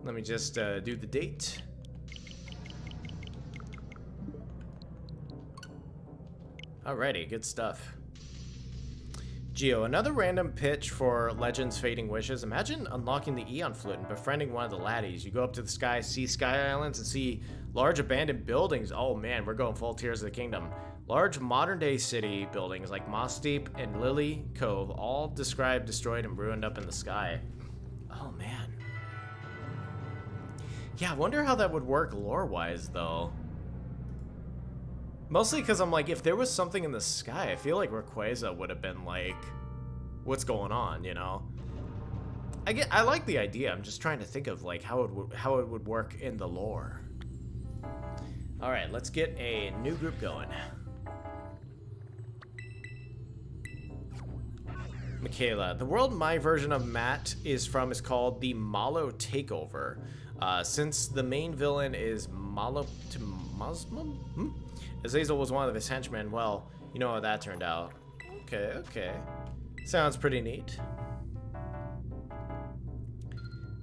Let me just do the date. Alrighty, good stuff. Geo, another random pitch for Legends Fading Wishes. Imagine unlocking the Eon Flute and befriending one of the laddies. You go up to the sky, see Sky Islands, and see large abandoned buildings. Oh man, we're going full Tears of the Kingdom. Large modern-day city buildings like Moss Deep and Lily Cove, all described, destroyed, and ruined up in the sky. Oh man. Yeah, I wonder how that would work lore-wise, though. Mostly because I'm like, if there was something in the sky, I feel like Rayquaza would have been like, what's going on, you know? I like the idea. I'm just trying to think of like how it would work in the lore. All right, let's get a new group going. Michaela, the world my version of Matt is from is called the Malo Takeover. Since the main villain is Malo Muslim? Azazel was one of his henchmen. Well, you know how that turned out. Okay, okay. Sounds pretty neat.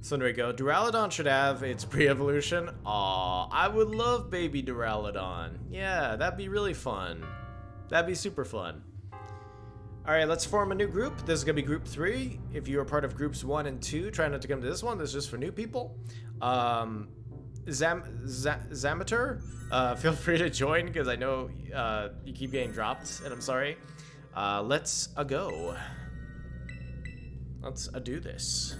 So there we go. Duraludon should have its pre-evolution. Aw, I would love baby Duraludon. Yeah, that'd be really fun. That'd be super fun. Alright, let's form a new group. This is going to be group 3. If you are part of groups 1 and 2, try not to come to this one. This is just for new people. Zamater, feel free to join because I know you keep getting dropped, and I'm sorry. Let's go. Let's do this.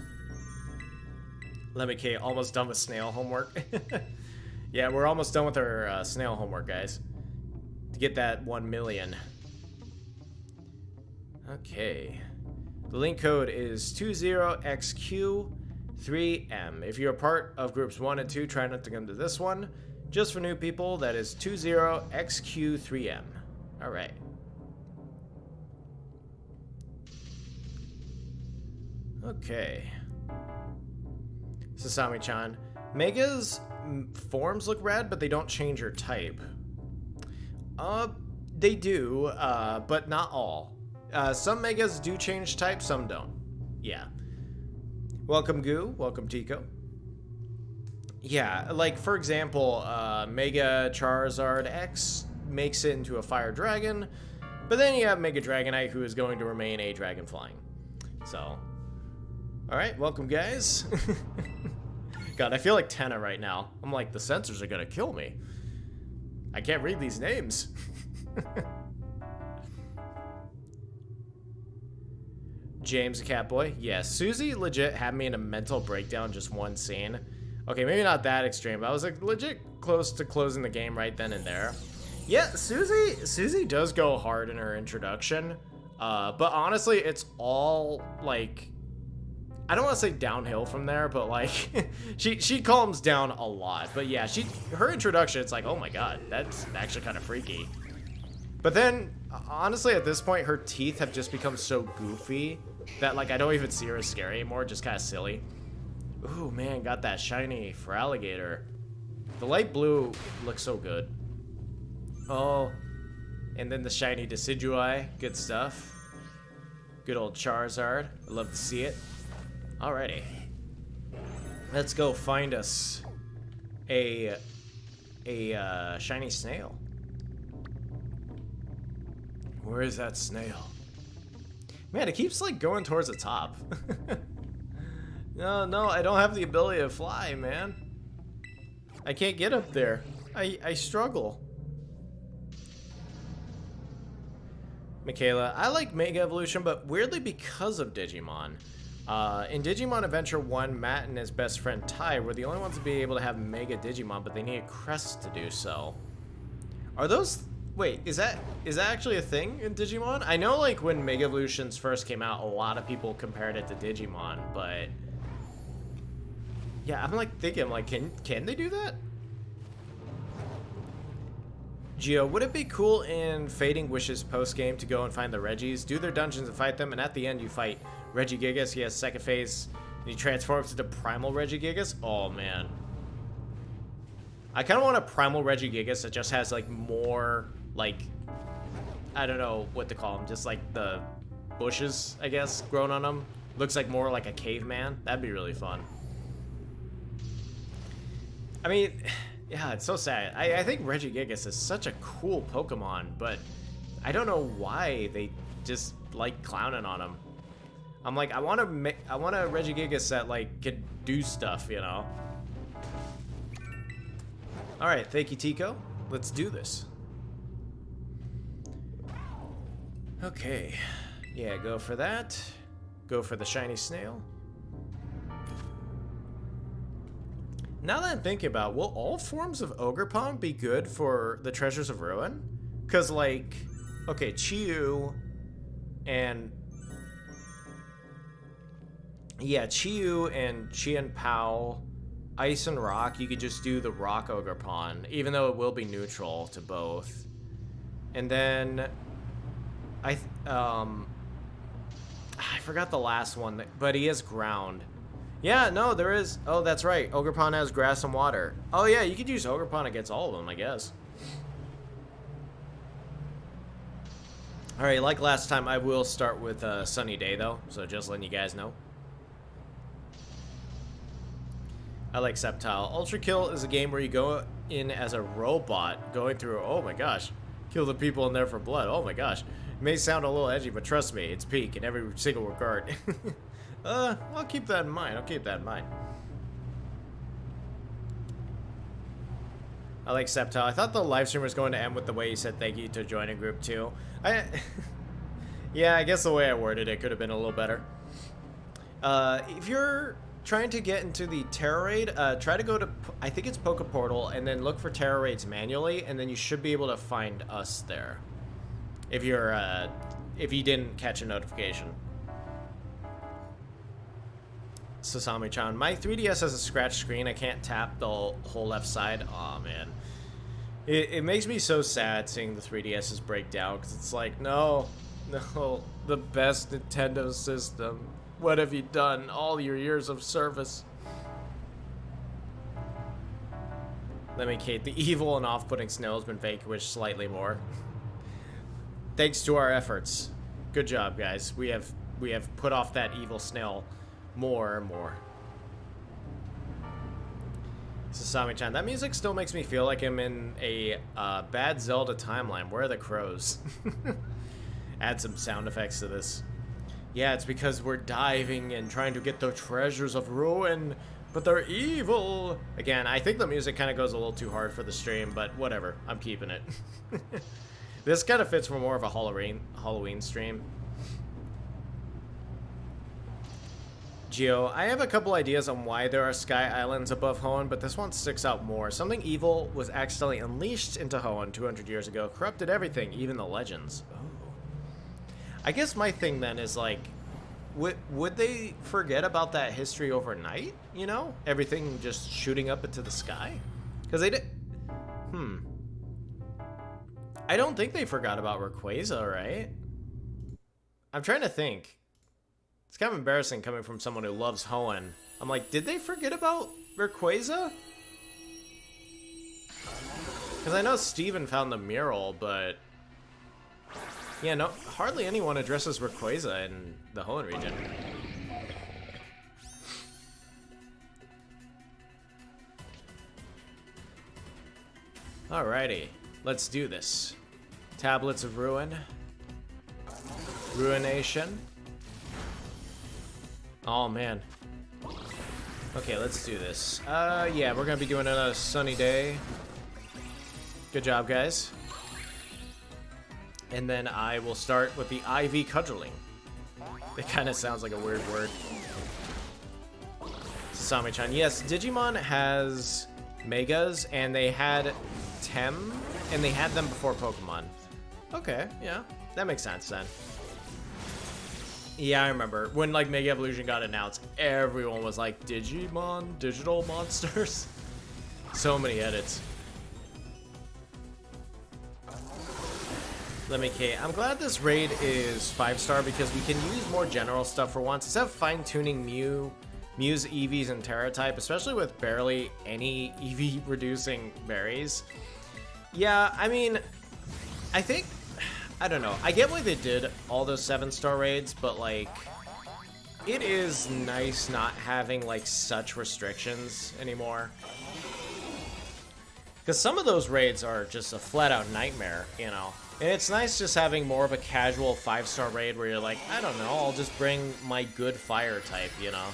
Lemmy almost done with snail homework. Yeah, we're almost done with our snail homework, guys. To get that 1 million. Okay. The link code is 20XQ3M. If you're a part of groups 1 and 2, try not to come to this one. Just for new people, that is 20XQ3M. All right. Okay. Sasami-chan. Mega's forms look rad, but they don't change your type. They do, but not all. Some Megas do change type, some don't. Yeah. Welcome, Goo. Welcome, Tico. Yeah, like, for example, Mega Charizard X makes it into a Fire Dragon, but then you have Mega Dragonite, who is going to remain a Dragon Flying. So, alright, welcome, guys. God, I feel like Tenna right now. I'm like, the censors are gonna kill me. I can't read these names. James, Catboy. Yeah, Susie legit had me in a mental breakdown just one scene. Okay, maybe not that extreme, but I was like legit close to closing the game right then and there. Yeah, Susie does go hard in her introduction. But honestly, it's all like, I don't want to say downhill from there, but like she calms down a lot. But yeah, her introduction, it's like, oh my god, that's actually kind of freaky. But then, honestly, at this point, her teeth have just become so goofy that, like, I don't even see her as scary anymore, just kind of silly. Ooh, man, got that shiny for alligator. The light blue looks so good. Oh, and then the shiny Decidueye, good stuff. Good old Charizard, I love to see it. Alrighty. Let's go find us a shiny snail. Where is that snail? Man, it keeps like going towards the top. No, I don't have the ability to fly, man. I can't get up there. I struggle. Michaela, I like Mega Evolution, but weirdly because of Digimon. In Digimon Adventure 1, Matt and his best friend Ty were the only ones to be able to have Mega Digimon, but they needed crests to do so. Are those... Wait, is that actually a thing in Digimon? I know, like, when Mega Evolutions first came out, a lot of people compared it to Digimon, but... Yeah, I'm, like, thinking, like, can they do that? Geo, would it be cool in Fading Wishes post-game to go and find the Reggies, do their dungeons and fight them, and at the end you fight Regigigas, he has second phase, and he transforms into Primal Regigigas? Oh, man. I kind of want a Primal Regigigas that just has, like, more... like, I don't know what to call them, just like the bushes, I guess, grown on them. Looks like more like a caveman. That'd be really fun. I mean, yeah, it's so sad. I think Regigigas is such a cool Pokemon, but I don't know why they just like clowning on him. I'm like, I want a Regigigas that like can do stuff, you know. All right, thank you, Tico. Let's do this. Okay, yeah, go for that. Go for the shiny snail. Now that I'm thinking about it, will all forms of Ogerpon be good for the Treasures of Ruin? Because, like, okay, Chiyu and... yeah, Chiyu and Chien-Pao, Ice and Rock, you could just do the Rock Ogerpon, even though it will be neutral to both. And then... I forgot the last one, but he has Ground. Yeah, no, there is. Oh, that's right. Ogerpon has Grass and Water. Oh, yeah, you could use Ogerpon against all of them, I guess. All right, like last time, I will start with Sunny Day, though, so just letting you guys know. I like Sceptile. Ultra Kill is a game where you go in as a robot going through, oh my gosh, kill the people in there for blood. Oh my gosh. It may sound a little edgy, but trust me, it's peak in every single regard. I'll keep that in mind. I'll keep that in mind. I like Sceptile. I thought the live stream was going to end with the way you said thank you to joining group 2. Yeah, I guess the way I worded it could have been a little better. If you're trying to get into the Terra Raid, try to go to, I think it's Poke Portal, and then look for Terra Raids manually, and then you should be able to find us there. If you're, if you didn't catch a notification. Sasami-chan, my 3DS has a scratch screen. I can't tap the whole left side. Aw, man. It makes me so sad seeing the 3DS's break down, because it's like, no, the best Nintendo system. What have you done? All your years of service. Let me Kate. The evil and off-putting snow has been vanquished slightly more. Thanks to our efforts. Good job, guys. We have put off that evil snail more and more. Sasami-chan, that music still makes me feel like I'm in a bad Zelda timeline. Where are the crows? Add some sound effects to this. Yeah, it's because we're diving and trying to get the treasures of ruin, but they're evil. Again, I think the music kind of goes a little too hard for the stream, but whatever. I'm keeping it. This kind of fits for more of a Halloween stream. Geo, I have a couple ideas on why there are sky islands above Hoenn, but this one sticks out more. Something evil was accidentally unleashed into Hoenn 200 years ago, corrupted everything, even the legends. Oh. I guess my thing then is like, would they forget about that history overnight? You know, everything just shooting up into the sky? Because they did. I don't think they forgot about Rayquaza, right? I'm trying to think. It's kind of embarrassing coming from someone who loves Hoenn. I'm like, did they forget about Rayquaza? Because I know Steven found the mural, but... yeah, no, hardly anyone addresses Rayquaza in the Hoenn region. Alrighty, let's do this. Tablets of Ruin. Ruination. Oh, man. Okay, let's do this. Yeah, we're gonna be doing another sunny day. Good job, guys. And then I will start with the IV Cudgeling. It kind of sounds like a weird word. Sasami-chan. Yes, Digimon has Megas, and they had Tem, and they had them before Pokemon. Okay, yeah, that makes sense then. Yeah, I remember when like Mega Evolution got announced, everyone was like, Digimon, digital monsters. So many edits. Let me Kate. I'm glad this raid is 5-star because we can use more general stuff for once. Instead of fine-tuning Mew's EVs and Terra type, especially with barely any EV reducing berries. Yeah, I mean, I think, I don't know. I get why they did all those 7-star raids, but like, it is nice not having like such restrictions anymore. Because some of those raids are just a flat-out nightmare, you know? And it's nice just having more of a casual 5-star raid where you're like, I don't know, I'll just bring my good fire type, you know?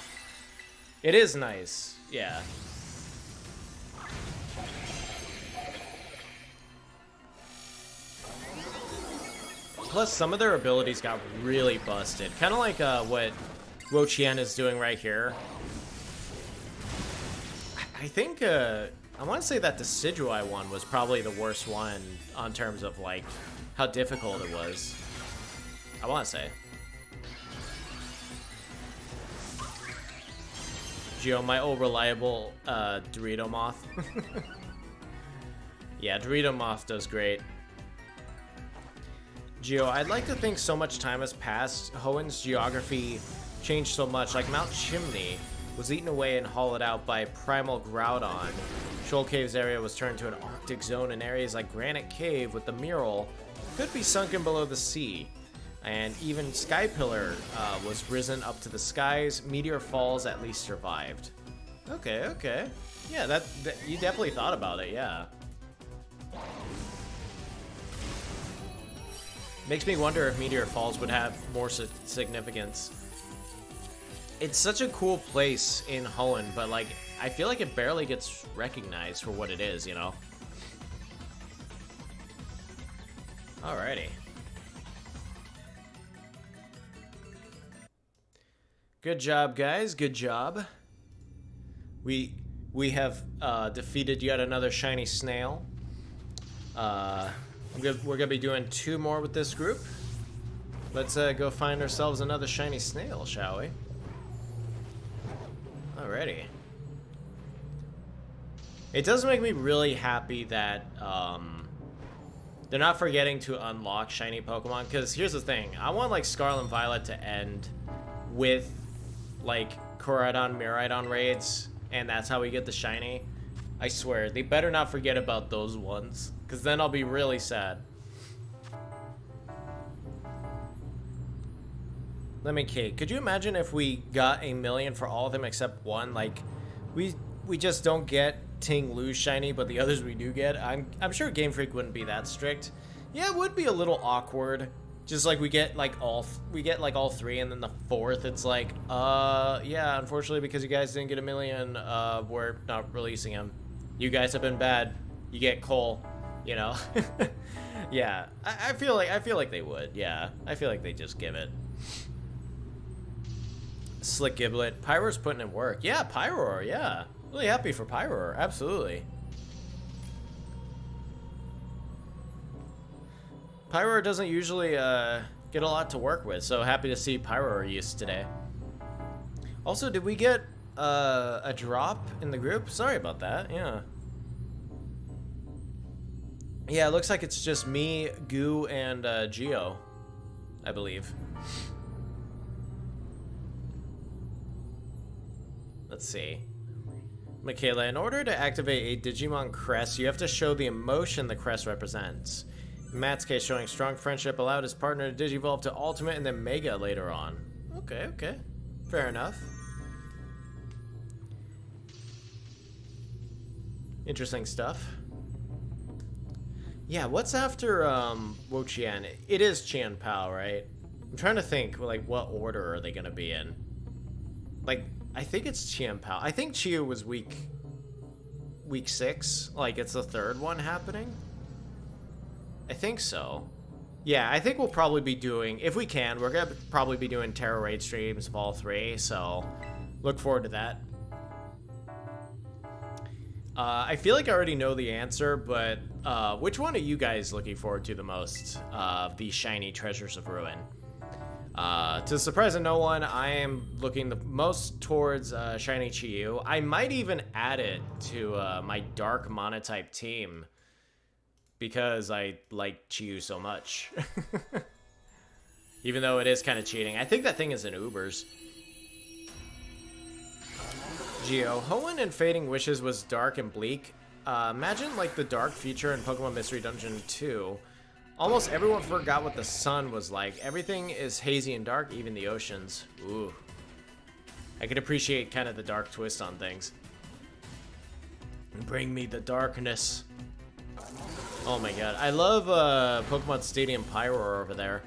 It is nice, yeah. Plus, some of their abilities got really busted. Kind of like what Wo-Chien is doing right here. I think, I want to say that the Decidueye one was probably the worst one on terms of, like, how difficult it was. I want to say. Geo, my old reliable Dorito Moth. Yeah, Dorito Moth does great. Geo, I'd like to think so much time has passed. Hoenn's geography changed so much. Like Mount Chimney was eaten away and hollowed out by primal Groudon. Shoal Cave's area was turned to an Arctic zone, and areas like Granite Cave with the mural could be sunken below the sea. And even Sky Pillar was risen up to the skies. Meteor Falls at least survived. Okay, okay. Yeah, that you definitely thought about it, yeah. Makes me wonder if Meteor Falls would have more significance. It's such a cool place in Hoenn, but like, I feel like it barely gets recognized for what it is, you know? Alrighty. Good job, guys. Good job. We have defeated yet another shiny snail. We're gonna be doing 2 more with this group. Let's go find ourselves another shiny snail, shall we? Alrighty. It does make me really happy that they're not forgetting to unlock shiny Pokemon, because here's the thing. I want like Scarlet Violet to end with like Koraidon, Miraidon raids, and that's how we get the shiny. I swear, they better not forget about those ones, because then I'll be really sad. Lemon Cake, could you imagine if we got 1,000,000 for all of them except one? Like, we just don't get Ting Lu shiny, but the others we do get. I'm sure Game Freak wouldn't be that strict. Yeah, it would be a little awkward. Just like we get like all 3, and then the 4th, it's like, yeah, unfortunately because you guys didn't get 1,000,000, we're not releasing him. You guys have been bad. You get Cole, you know. Yeah, I feel like they would. Yeah, I feel like they just give it. Slick Giblet, Pyroar's putting in work. Yeah, Pyroar. Yeah, really happy for Pyroar. Absolutely. Pyroar doesn't usually get a lot to work with, so happy to see Pyroar used today. Also, did we get a drop in the group? Sorry about that. Yeah. Yeah, it looks like it's just me, Goo, and Geo, I believe. Let's see. Michaela, in order to activate a Digimon crest, you have to show the emotion the crest represents. In Matt's case, showing strong friendship allowed his partner to digivolve to Ultimate and then Mega later on. Okay, okay. Fair enough. Interesting stuff. Yeah, what's after Wo-Chien? It is Qianpao, right? I'm trying to think, like, what order are they gonna be in? Like, I think it's Qianpao. I think Chiyu was week 6. Like, it's the 3rd one happening. I think so. Yeah, I think we'll probably be doing, if we can, we're gonna probably be doing Terra Raid streams of all 3, so look forward to that. I feel like I already know the answer, but which one are you guys looking forward to the most of the shiny Treasures of Ruin? To the surprise of no one, I am looking the most towards shiny Chiyu. I might even add it to my Dark Monotype team, because I like Chiyu so much. Even though it is kind of cheating. I think that thing is in Ubers. Geo, Hoenn and Fading Wishes was dark and bleak. Imagine like the dark feature in Pokemon Mystery Dungeon 2. Almost everyone forgot what the sun was like. Everything is hazy and dark, even the oceans. Ooh. I could appreciate kind of the dark twist on things. Bring me the darkness. Oh my god. I love Pokemon Stadium Pyro over there.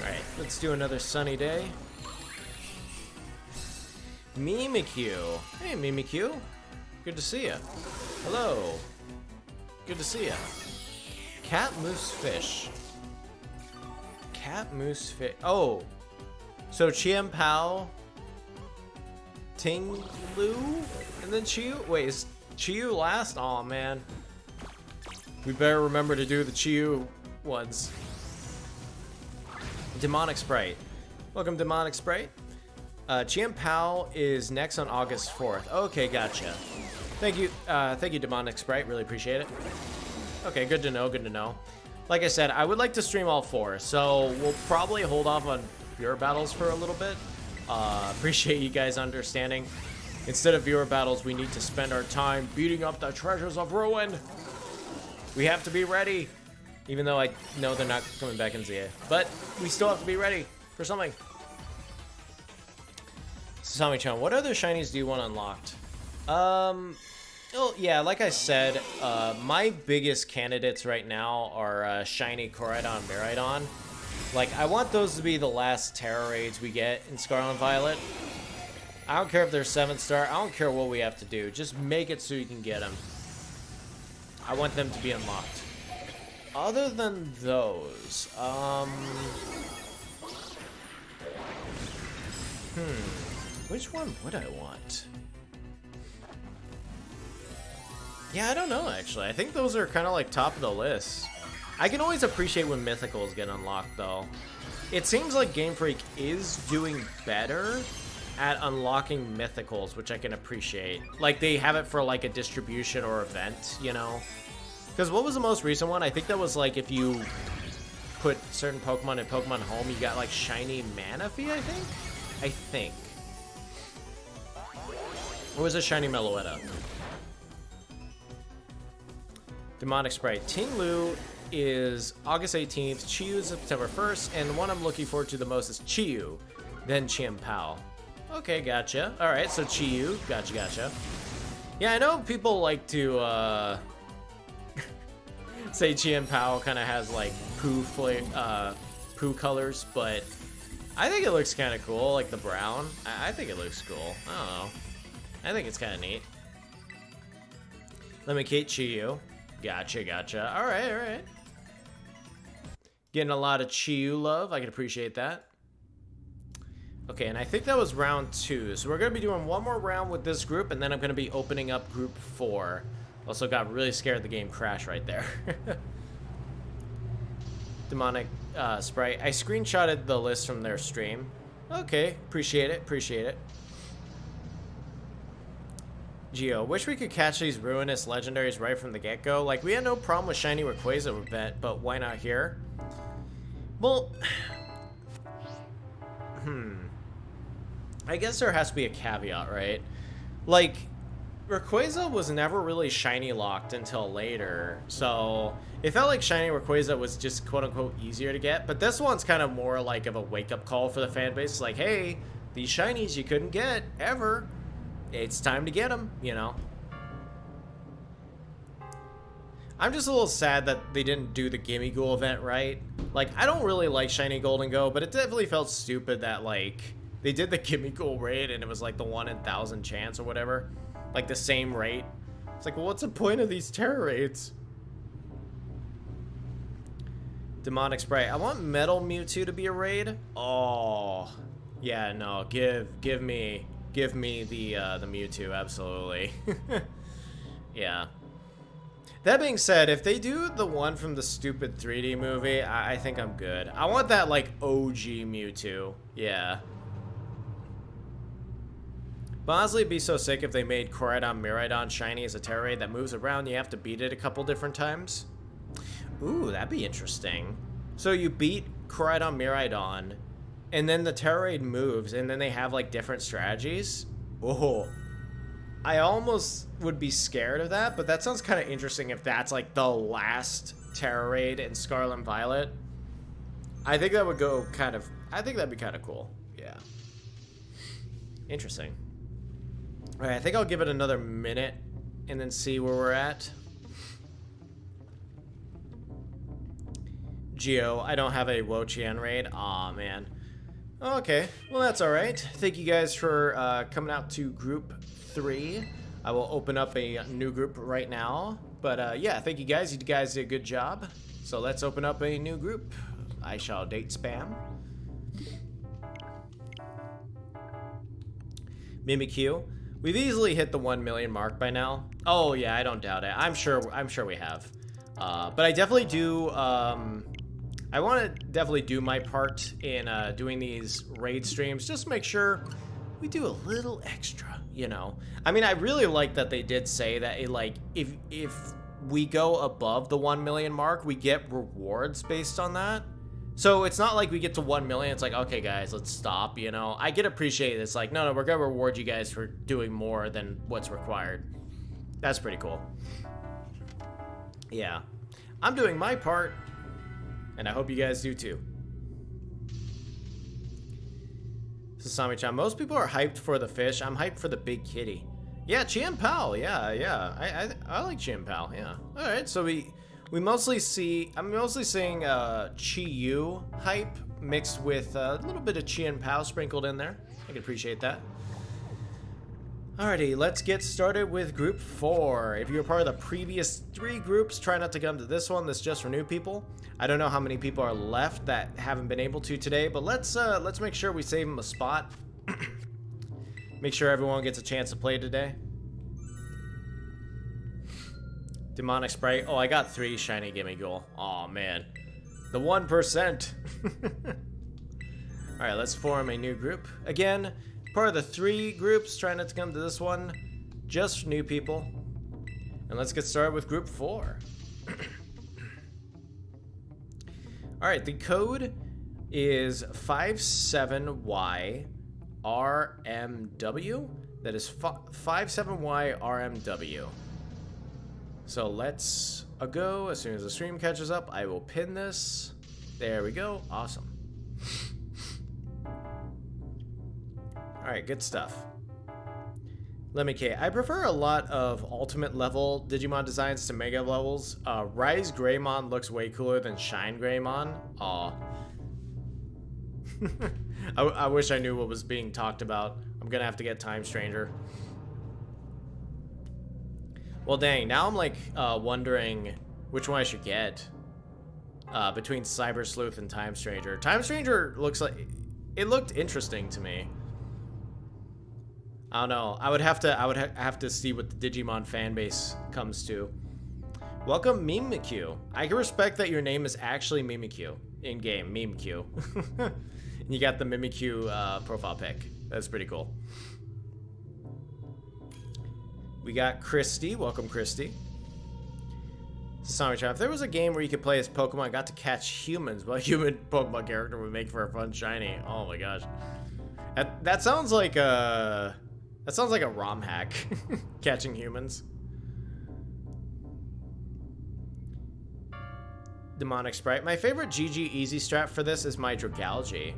Alright, let's do another sunny day. Mimikyu. Hey, Mimikyu. Good to see you. Hello. Good to see you. Cat Moose Fish. Cat Moose Fish. Oh. So Chien Pao, Ting Lu, and then Chiyu? Wait, is Chiyu last? Aw, man. We better remember to do the Chiyu ones. Demonic Sprite. Welcome, Demonic Sprite. Chien Pao is next on August 4th. Okay, gotcha. Thank you, Demonic Sprite. Really appreciate it. Okay, good to know, good to know. Like I said, I would like to stream all 4, so we'll probably hold off on viewer battles for a little bit. Appreciate you guys understanding. Instead of viewer battles, we need to spend our time beating up the treasures of ruin. We have to be ready. Even though I know they're not coming back in ZA. But we still have to be ready for something. Sami-chan, what other shinies do you want unlocked? Oh, yeah, like I said, my biggest candidates right now are Shiny Koraidon, Miraidon. Like, I want those to be the last Terra Raids we get in Scarlet Violet. I don't care if they're 7-star, I don't care what we have to do. Just make it so you can get them. I want them to be unlocked. Other than those, which one would I want? Yeah, I don't know, actually. I think those are kind of like top of the list. I can always appreciate when mythicals get unlocked, though. It seems like Game Freak is doing better at unlocking mythicals, which I can appreciate. Like, they have it for, like, a distribution or event, you know? Because what was the most recent one? I think that was, like, if you put certain Pokemon in Pokemon Home, you got, like, Shiny Manaphy, I think? I think. Or was it Shiny Meloetta? Demonic Sprite. Ting Lu is August 18th, Chiyu is September 1st, and the one I'm looking forward to the most is Chiyu, then Chien Pao. Okay, gotcha. Alright, so Chiyu. Gotcha, gotcha. Yeah, I know people like to, say Chien Pao kind of has, like, poo colors, but I think it looks kind of cool, like the brown. I think it looks cool. I don't know. I think it's kind of neat. Let me Kate Chiyu. Gotcha, gotcha. Alright, alright. Getting a lot of Chiyu love. I can appreciate that. Okay, and I think that was round 2. So we're going to be doing one more round with this group, and then I'm going to be opening up group 4. Also got really scared the game crashed right there. Demonic Sprite. I screenshotted the list from their stream. Okay, appreciate it, appreciate it. Geo, wish we could catch these ruinous legendaries right from the get-go. Like, we had no problem with Shiny Rayquaza event, but why not here? Well, I guess there has to be a caveat, right? Like, Rayquaza was never really shiny locked until later, so it felt like Shiny Rayquaza was just quote-unquote easier to get, but this one's kind of more like of a wake-up call for the fan base. It's like, hey, these shinies you couldn't get ever. It's time to get them, you know. I'm just a little sad that they didn't do the Gimme Ghoul event right. Like, I don't really like Shiny Golden Go, but it definitely felt stupid that, like, they did the Gimme Ghoul raid and it was like the 1 in 1,000 chance or whatever. Like, the same rate. It's like, well, what's the point of these Terra raids? Demonic Sprite. I want Metal Mewtwo to be a raid. Oh, yeah, no, give me the Mewtwo, absolutely. Yeah. That being said, if they do the one from the stupid 3D movie, I think I'm good. I want that, like, OG Mewtwo. Yeah. But honestly, it'd be so sick if they made Koraidon Miraidon shiny as a Terra raid that moves around. You have to beat it a couple different times. Ooh, that'd be interesting. So you beat Koraidon Miraidon, and then the Terra raid moves, and then they have, like, different strategies. Oh, I almost would be scared of that, but that sounds kind of interesting if that's, like, the last Terra raid in Scarlet Violet. I think that would go kind of... I think that'd be kind of cool. Yeah. Interesting. All right, I think I'll give it another minute and then see where we're at. Geo, I don't have a Wo-Chien raid. Aw, man. Okay, well that's all right. Thank you guys for coming out to group 3. I will open up a new group right now. But yeah, thank you guys. You guys did a good job. So let's open up a new group. I shall date spam. Mimikyu. We've easily hit the 1 million mark by now. Oh yeah, I don't doubt it. I'm sure we have. But I definitely do. I want to definitely do my part in doing these raid streams. Just make sure we do a little extra, you know. I mean, I really like that they did say that it, like, if we go above the 1 million mark, we get rewards based on that. So it's not like we get to 1 million, it's like, okay guys, let's stop, you know. I get appreciated. It's like, no, we're gonna reward you guys for doing more than what's required. That's pretty cool. Yeah, I'm doing my part, and I hope you guys do too. Sasami-chan, most people are hyped for the fish. I'm hyped for the big kitty. Yeah, Chien Pao. Yeah. I like Chien Pao. Yeah. All right. So we mostly see. I'm mostly seeing Chi-Yu hype mixed with a little bit of Chien Pao sprinkled in there. I can appreciate that. Alrighty, let's get started with group 4. If you're part of the previous 3 groups, try not to come to this one. This is just for new people. I don't know how many people are left that haven't been able to today, but let's make sure we save them a spot. Make sure everyone gets a chance to play today. Demonic Sprite. Oh, I got 3 shiny Gimmighoul. Oh man, the 1%. All right, let's form a new group again. Part of the 3 groups, try not to come to this one. Just new people. And let's get started with group 4. Alright, the code is 57YRMW. That is 57YRMW. So let's go. As soon as the stream catches up, I will pin this. There we go. Awesome. Alright, good stuff. Lemmy-K, I prefer a lot of ultimate level Digimon designs to mega levels. Rise Greymon looks way cooler than Shine Greymon. Aw. I wish I knew what was being talked about. I'm gonna have to get Time Stranger. Well, dang, now I'm like wondering which one I should get between Cyber Sleuth and Time Stranger. Time Stranger looks like it looked interesting to me. I don't know. I would have to see what the Digimon fan base comes to. Welcome, Mimikyu. I can respect that your name is actually Mimikyu in game, Mimikyu. And you got the Mimikyu profile pic. That's pretty cool. We got Christy. Welcome, Christy. Sasami-chan, if there was a game where you could play as Pokemon, got to catch humans, well, a human Pokemon character would make for a fun shiny. Oh my gosh, that sounds like a ROM hack. Catching humans. Demonic Sprite. My favorite GG easy strat for this is my Dragalge.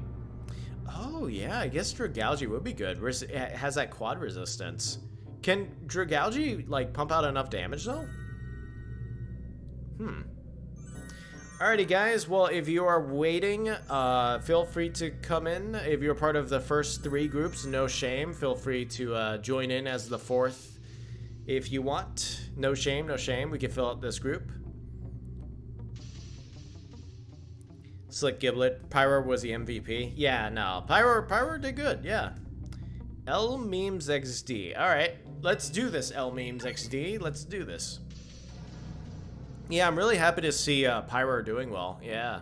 Oh yeah, I guess Dragalge would be good. It has that quad resistance. Can Dragalge like pump out enough damage though? Alrighty guys, well if you are waiting, feel free to come in. If you're part of the first 3 groups, no shame. Feel free to join in as the 4th if you want. No shame, no shame. We can fill out this group. Slick Giblet, Pyro was the MVP. Yeah, no, Pyro did good, yeah. L Memes XD. Alright, let's do this, L Memes XD. Let's do this. Yeah, I'm really happy to see Pyro doing well. Yeah.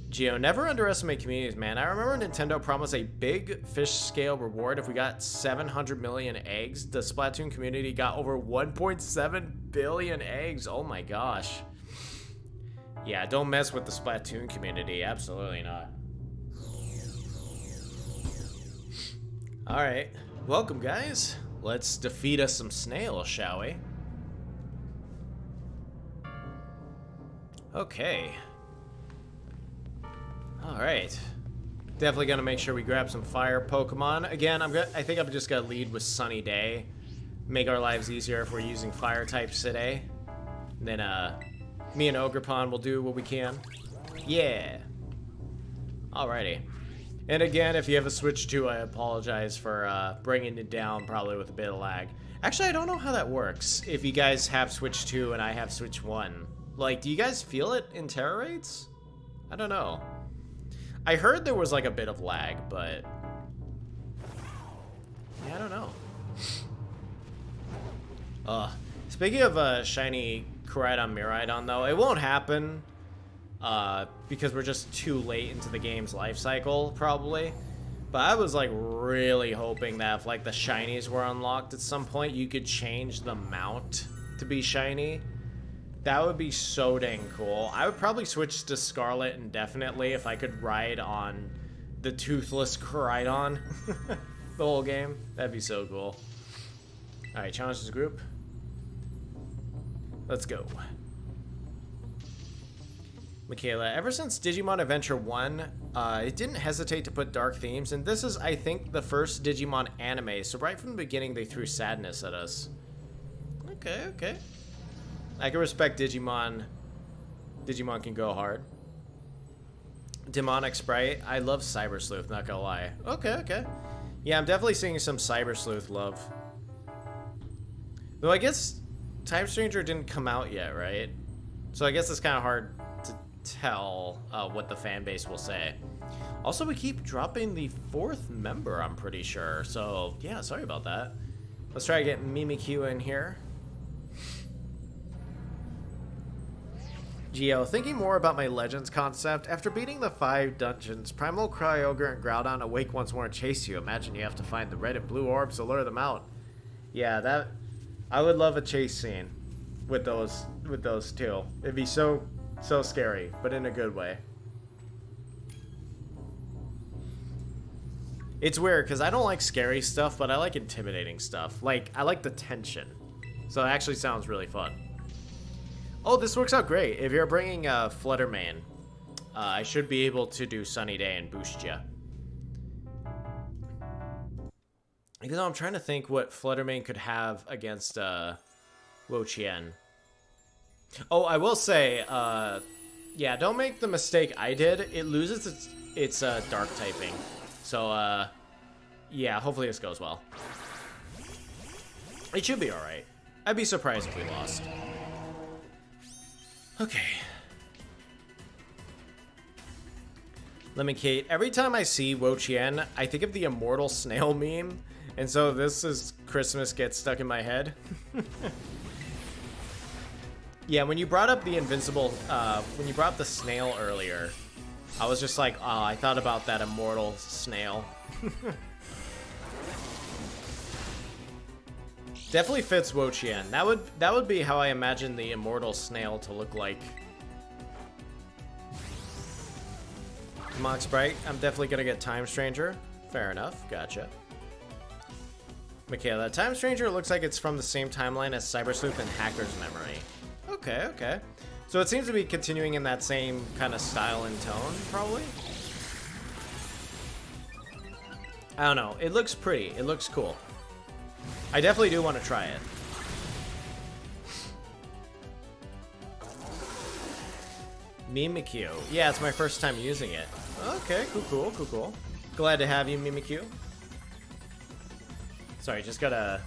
Geo, never underestimate communities, man. I remember Nintendo promised a big fish scale reward if we got 700 million eggs. The Splatoon community got over 1.7 billion eggs. Oh my gosh. Yeah, don't mess with the Splatoon community. Absolutely not. Alright. Welcome, guys. Let's defeat us some snails, shall we? Okay. Alright. Definitely gonna make sure we grab some fire Pokemon. Again, I think I'm just gonna lead with Sunny Day. Make our lives easier if we're using fire types today. And then me and Ogerpon will do what we can. Yeah. Alrighty. And again, if you have a Switch 2, I apologize for bringing it down probably with a bit of lag. Actually, I don't know how that works. If you guys have Switch 2 and I have Switch 1. Like, do you guys feel it in Terra Raids? I don't know. I heard there was like a bit of lag, but yeah, I don't know. Speaking of shiny Koraidon Miraidon though, it won't happen because we're just too late into the game's life cycle probably. But I was like really hoping that if like the shinies were unlocked at some point, you could change the mount to be shiny. That would be so dang cool. I would probably switch to Scarlet indefinitely if I could ride on the toothless Koraidon the whole game. That'd be so cool. Alright, challenge this group. Let's go. Michaela, ever since Digimon Adventure 1, it didn't hesitate to put dark themes, and this is, I think, the first Digimon anime, so right from the beginning they threw sadness at us. Okay, okay. I can respect Digimon. Digimon can go hard. Demonic Sprite. I love Cyber Sleuth, not gonna lie. Okay, okay. Yeah, I'm definitely seeing some Cyber Sleuth love. Though I guess Time Stranger didn't come out yet, right? So I guess it's kind of hard to tell what the fan base will say. Also, we keep dropping the 4th member, I'm pretty sure. So, yeah, sorry about that. Let's try to get Mimikyu in here. Geo, thinking more about my Legends concept, after beating the 5 dungeons, Primal Kyogre and Groudon awake once more and chase you. Imagine you have to find the red and blue orbs to lure them out. Yeah, that... I would love a chase scene with those two. It'd be so scary, but in a good way. It's weird, because I don't like scary stuff, but I like intimidating stuff. Like, I like the tension. So it actually sounds really fun. Oh, this works out great. If you're bringing Fluttermane, I should be able to do Sunny Day and boost ya. Even though I'm trying to think what Fluttermane could have against Wo-Chien. Oh, I will say, yeah, don't make the mistake I did. It loses its dark typing. So, yeah, hopefully this goes well. It should be alright. I'd be surprised if we lost. Okay. Lemon-Kate, every time I see Wo-Chien, I think of the immortal snail meme. And so this is Christmas gets stuck in my head. Yeah, when you brought up the invincible, when you brought up the snail earlier, I was just like, oh, I thought about that immortal snail. Definitely fits Wo-Chien. That would be how I imagine the immortal snail to look like. Mock Sprite, I'm definitely gonna get Time Stranger. Fair enough, gotcha. Michaela, Time Stranger looks like it's from the same timeline as Cyber Sleuth and Hacker's Memory. Okay, okay. So it seems to be continuing in that same kind of style and tone, probably? I don't know. It looks pretty. It looks cool. I definitely do want to try it. Mimikyu. Yeah, it's my first time using it. Okay, cool. Glad to have you, Mimikyu. Sorry, just gotta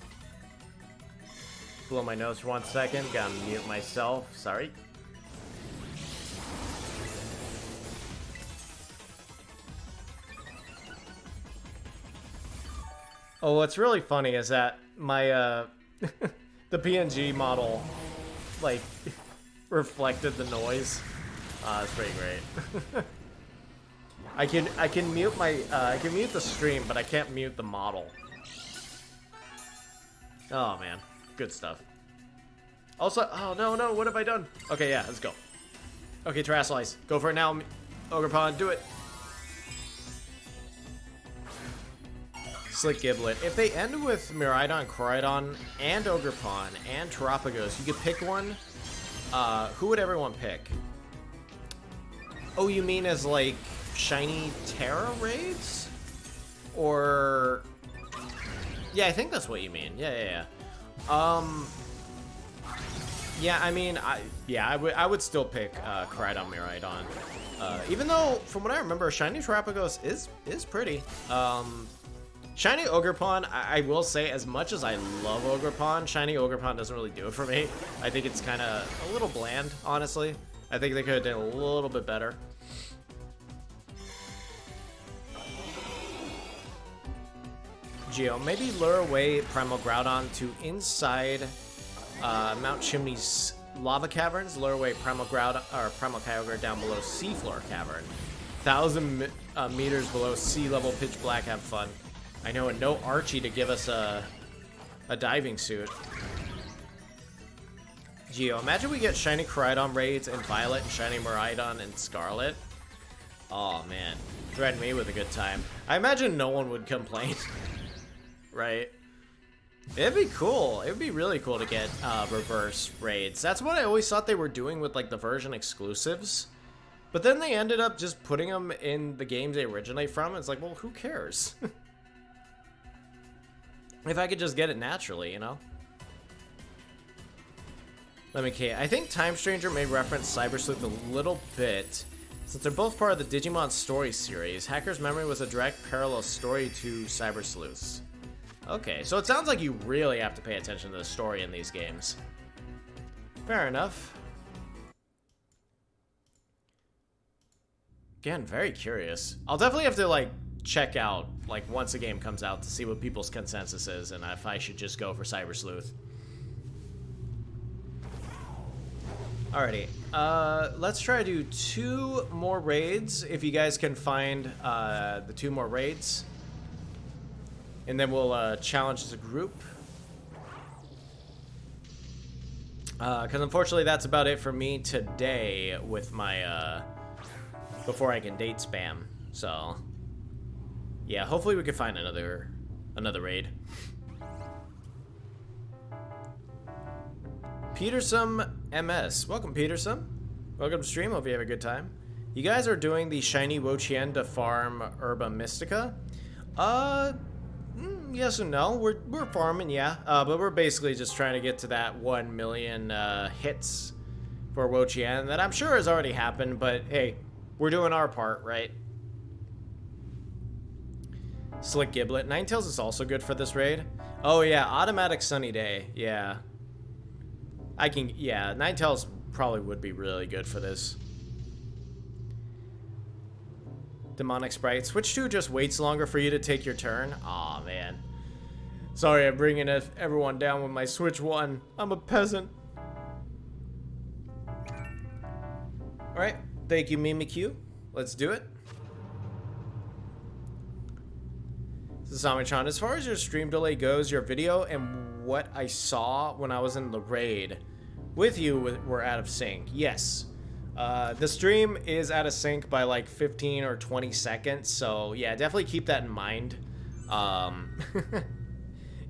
blow my nose for 1 second. Gotta mute myself. Sorry. Oh, what's really funny is that my the PNG model like reflected the noise. It's pretty great. I can mute my I can mute the stream, but I can't mute the model. Oh man, good stuff. Also, oh no, what have I done? Okay, yeah, let's go. Okay, Terrasilize, go for it now, Ogerpon, do it. Slick Giblet. If they end with Miraidon, Koraidon, and Ogerpon, and Terapagos, you could pick one. Who would everyone pick? Oh, you mean as like Shiny Terra Raids? Or... Yeah, I think that's what you mean. Yeah. Yeah, I mean, I would still pick Koraidon Miraidon. Even though, from what I remember, Shiny Terapagos is pretty. Shiny Ogerpon, I will say, as much as I love Ogerpon, Shiny Ogerpon doesn't really do it for me. I think it's kind of a little bland, honestly. I think they could have done a little bit better. Geo, maybe lure away Primal Groudon to inside Mount Chimney's lava caverns. Lure away Primal Groudon or Primal Kyogre down below Seafloor Cavern. 1,000 meters below sea level, pitch black. Have fun. I know, and no Archie to give us a diving suit. Geo, imagine we get Shiny Koraidon raids in Violet and Shiny Miraidon in Scarlet. Oh man, threaten me with a good time. I imagine no one would complain. Right? It'd be cool. It'd be really cool to get reverse raids. That's what I always thought they were doing with like the version exclusives. But then they ended up just putting them in the games they originate from. It's like, well, who cares? If I could just get it naturally, you know? Let me see. I think Time Stranger may reference Cyber Sleuth a little bit, since they're both part of the Digimon story series. Hacker's Memory was a direct parallel story to Cyber Sleuth's. Okay, so it sounds like you really have to pay attention to the story in these games. Fair enough. Again, very curious. I'll definitely have to, like, check out, like, once a game comes out to see what people's consensus is and if I should just go for Cyber Sleuth. Alrighty, let's try to do 2 more raids, if you guys can find the 2 more raids. And then we'll challenge as a group. Because unfortunately that's about it for me today with my, before I can date spam. So, yeah, hopefully we can find another raid. Petersum MS. Welcome, Petersum. Welcome to stream. Hope you have a good time. You guys are doing the Shiny Wo-Chien to farm Herba Mystica. Yes and no. We're farming, yeah. But we're basically just trying to get to that 1 million hits for Wo-Chien that I'm sure has already happened, but hey, we're doing our part, right? Slick Giblet. Ninetales is also good for this raid. Oh yeah, Automatic Sunny Day. Yeah. Yeah, Ninetales probably would be really good for this. Demonic Sprite. Switch 2 just waits longer for you to take your turn. Aw, man. Sorry, I'm bringing everyone down with my Switch 1. I'm a peasant. Alright, thank you, Mimikyu. Let's do it. Sasamitron, as far as your stream delay goes, your video and what I saw when I was in the raid with you were out of sync. Yes. The stream is out of sync by like 15 or 20 seconds, so yeah, definitely keep that in mind. Yeah,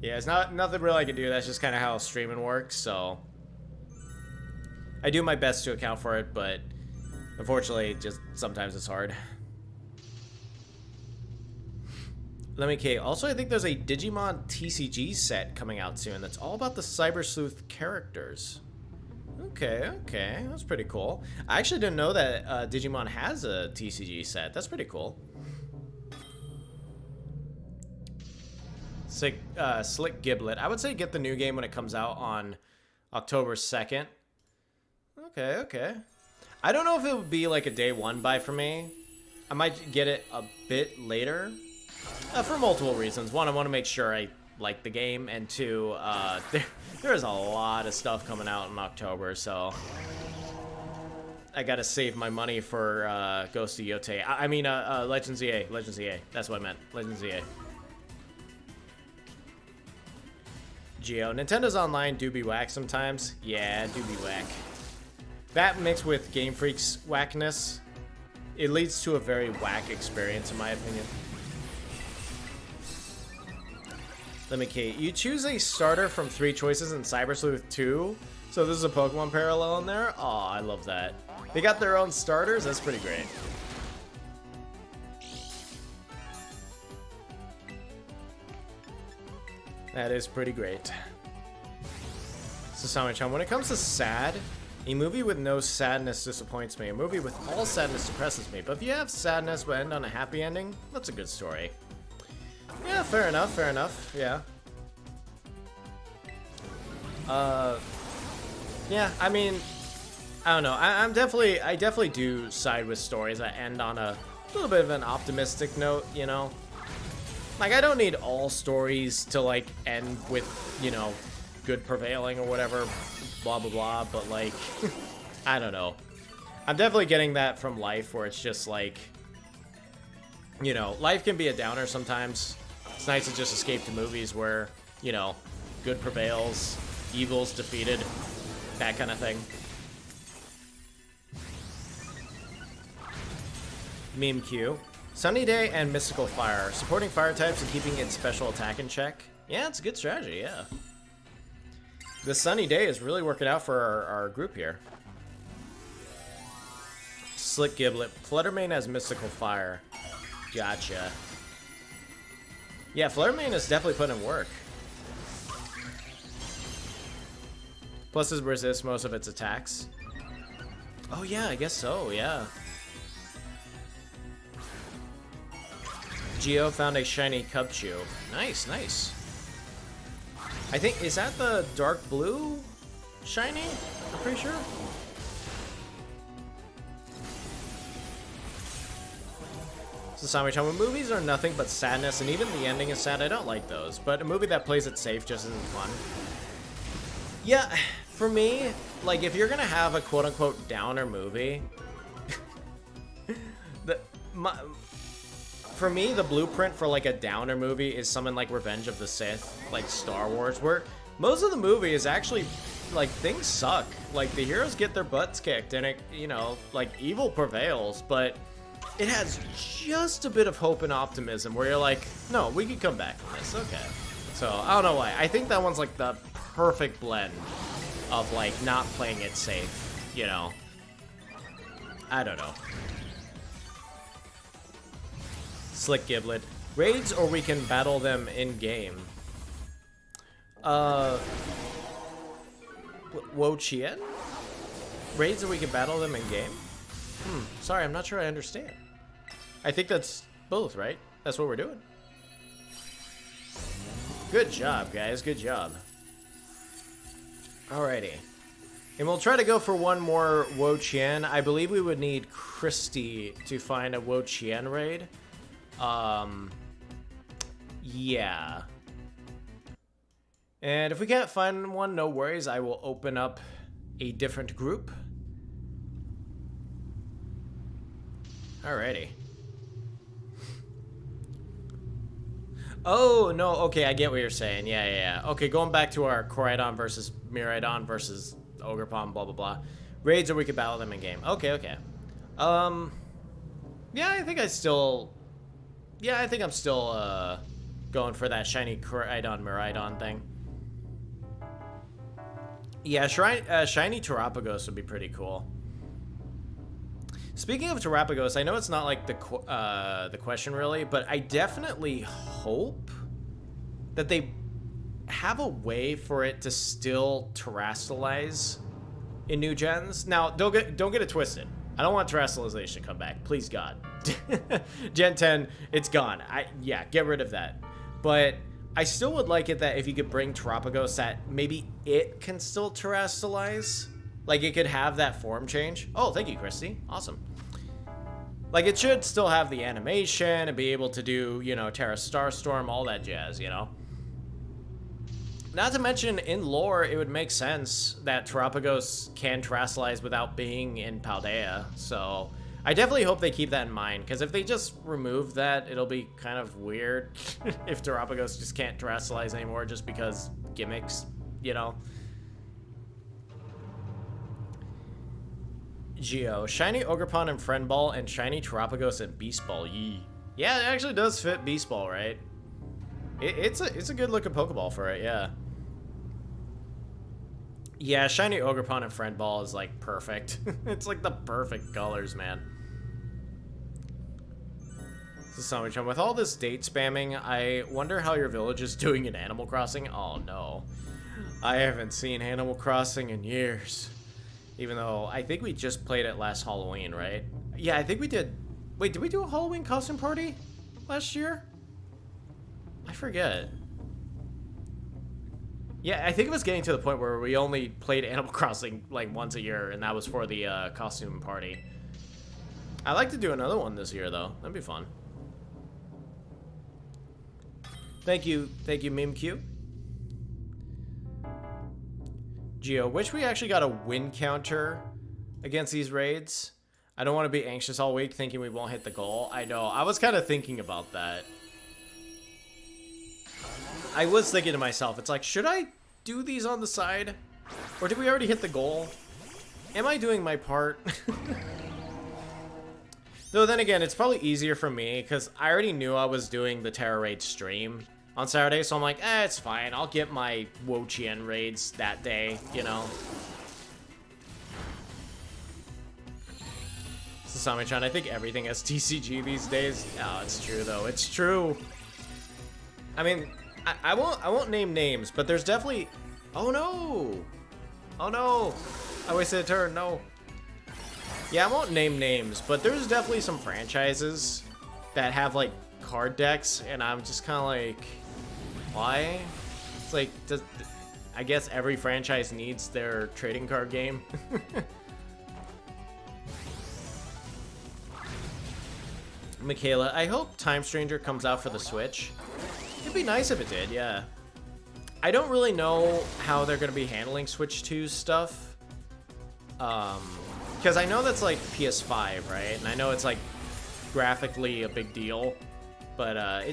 it's nothing really I can do. That's just kind of how streaming works, so I do my best to account for it, but unfortunately, just sometimes it's hard. Let me see. Also, I think there's a Digimon TCG set coming out soon that's all about the Cyber Sleuth characters. Okay, that's pretty cool. I actually didn't know that Digimon has a TCG set. That's pretty cool. Slick Giblet. I would say get the new game when it comes out on October 2nd. Okay. I don't know if it would be like a day 1 buy for me. I might get it a bit later. For multiple reasons. One, I want to make sure I like the game, and 2, there's a lot of stuff coming out in October, so I gotta save my money for Ghost of Yotei. I mean, Legends EA. That's what I meant. Legends EA. Geo. Nintendo's Online do be whack sometimes. Yeah, do be whack. That mixed with Game Freak's whackness, it leads to a very whack experience, in my opinion. Let me see. You choose a starter from 3 choices in Cyber Sleuth 2. So this is a Pokemon parallel in there. Aw, I love that. They got their own starters. That's pretty great. That is pretty great. So Sami-chan, when it comes to sad, a movie with no sadness disappoints me. A movie with all sadness depresses me. But if you have sadness but end on a happy ending, that's a good story. Yeah, fair enough, yeah. Yeah, I mean, I don't know. I definitely do side with stories that end on a little bit of an optimistic note, you know? Like, I don't need all stories to, like, end with, you know, good prevailing or whatever, blah, blah, blah, but, like, I don't know. I'm definitely getting that from life, where it's just, like, you know, life can be a downer sometimes. It's nice to just escape to movies where, you know, good prevails, evil's defeated, that kind of thing. Meme Q. Sunny Day and Mystical Fire. Supporting fire types and keeping its special attack in check. Yeah, it's a good strategy, yeah. The Sunny Day is really working out for our group here. Slick Giblet. Fluttermane has Mystical Fire. Gotcha. Yeah, Fluttermane is definitely putting in work. Plus it resists most of its attacks. Oh yeah, I guess so, yeah. Geo found a shiny Cubchoo. Nice, nice. I think, is that the dark blue shiny? I'm pretty sure. So Sami-chan, when movies are nothing but sadness and even the ending is sad, I don't like those. But a movie that plays it safe just isn't fun. Yeah, for me, like if you're gonna have a quote-unquote downer movie, for me, the blueprint for like a downer movie is something like Revenge of the Sith, like Star Wars, where most of the movie is actually like things suck. Like the heroes get their butts kicked and it, you know, like evil prevails, but it has just a bit of hope and optimism where you're like, no, we can come back from this, okay. So I don't know why. I think that one's like the perfect blend of like not playing it safe, you know. I don't know. Slick Giblet. Raids or we can battle them in-game? Wo-Chien? Raids or we can battle them in-game? Sorry, I'm not sure I understand. I think that's both, right? That's what we're doing. Good job, guys. Good job. Alrighty. And we'll try to go for one more Wo-Chien. I believe we would need Christy to find a Wo-Chien raid. Yeah. And if we can't find one, no worries. I will open up a different group. Alrighty. Oh, no. Okay, I get what you're saying. Yeah. Okay, going back to our Koraidon versus Miraidon versus Ogerpon, blah, blah, blah. Raids or we could battle them in-game. Okay. Yeah, I think I'm still going for that shiny Koraidon Miraidon thing. Yeah, shiny Terapagos would be pretty cool. Speaking of Terapagos, I know it's not like the question really, but I definitely hope that they have a way for it to still terrestrialize in new gens. Now, don't get it twisted. I don't want terrestrialization to come back. Please God. Gen 10, it's gone. Yeah, get rid of that. But I still would like it that if you could bring Terapagos, that maybe it can still terrestrialize. Like it could have that form change. Oh, thank you, Christy. Awesome. Like it should still have the animation and be able to do, you know, Terra Starstorm, all that jazz, you know. Not to mention, in lore, it would make sense that Terapagos can terrestrialize without being in Paldea. So I definitely hope they keep that in mind, because if they just remove that, it'll be kind of weird if Terapagos just can't terrestrialize anymore just because gimmicks, you know. Geo, shiny Ogerpon and Friend Ball, and shiny Terapagos and Beast Ball. Yee. Yeah, it actually does fit Beast Ball, right? It's a good looking Pokeball for it, yeah. Yeah, shiny Ogerpon and Friend Ball is like perfect. It's like the perfect colors, man. So Sasami-chan, with all this date spamming, I wonder how your village is doing in Animal Crossing. Oh no. I haven't seen Animal Crossing in years. Even though I think we just played it last Halloween, right? Yeah, I think we did. Wait, did we do a Halloween costume party last year? I forget. Yeah, I think it was getting to the point where we only played Animal Crossing like once a year, and that was for the costume party. I'd like to do another one this year, though. That'd be fun. Thank you, Meme Q. Geo, wish we actually got a win counter against these raids. I don't want to be anxious all week thinking we won't hit the goal. I know, I was kind of thinking about that. I was thinking to myself, it's like, should I do these on the side? Or did we already hit the goal? Am I doing my part? Though then again, it's probably easier for me because I already knew I was doing the Terra Raid stream on Saturday, so I'm like, it's fine. I'll get my Wo-Chien raids that day, you know? Sasami-chan, I think everything has TCG these days. Oh, it's true though. It's true. I mean, I won't name names, but there's definitely. Oh no! Oh no! I wasted a turn. No. Yeah, I won't name names, but there's definitely some franchises that have like card decks, and I'm just kind of like, why? It's like, I guess every franchise needs their trading card game. Michaela, I hope Time Stranger comes out for the Switch. It'd be nice if it did, yeah. I don't really know how they're gonna be handling Switch 2 stuff. Because I know that's like PS5, right? And I know it's like graphically a big deal. But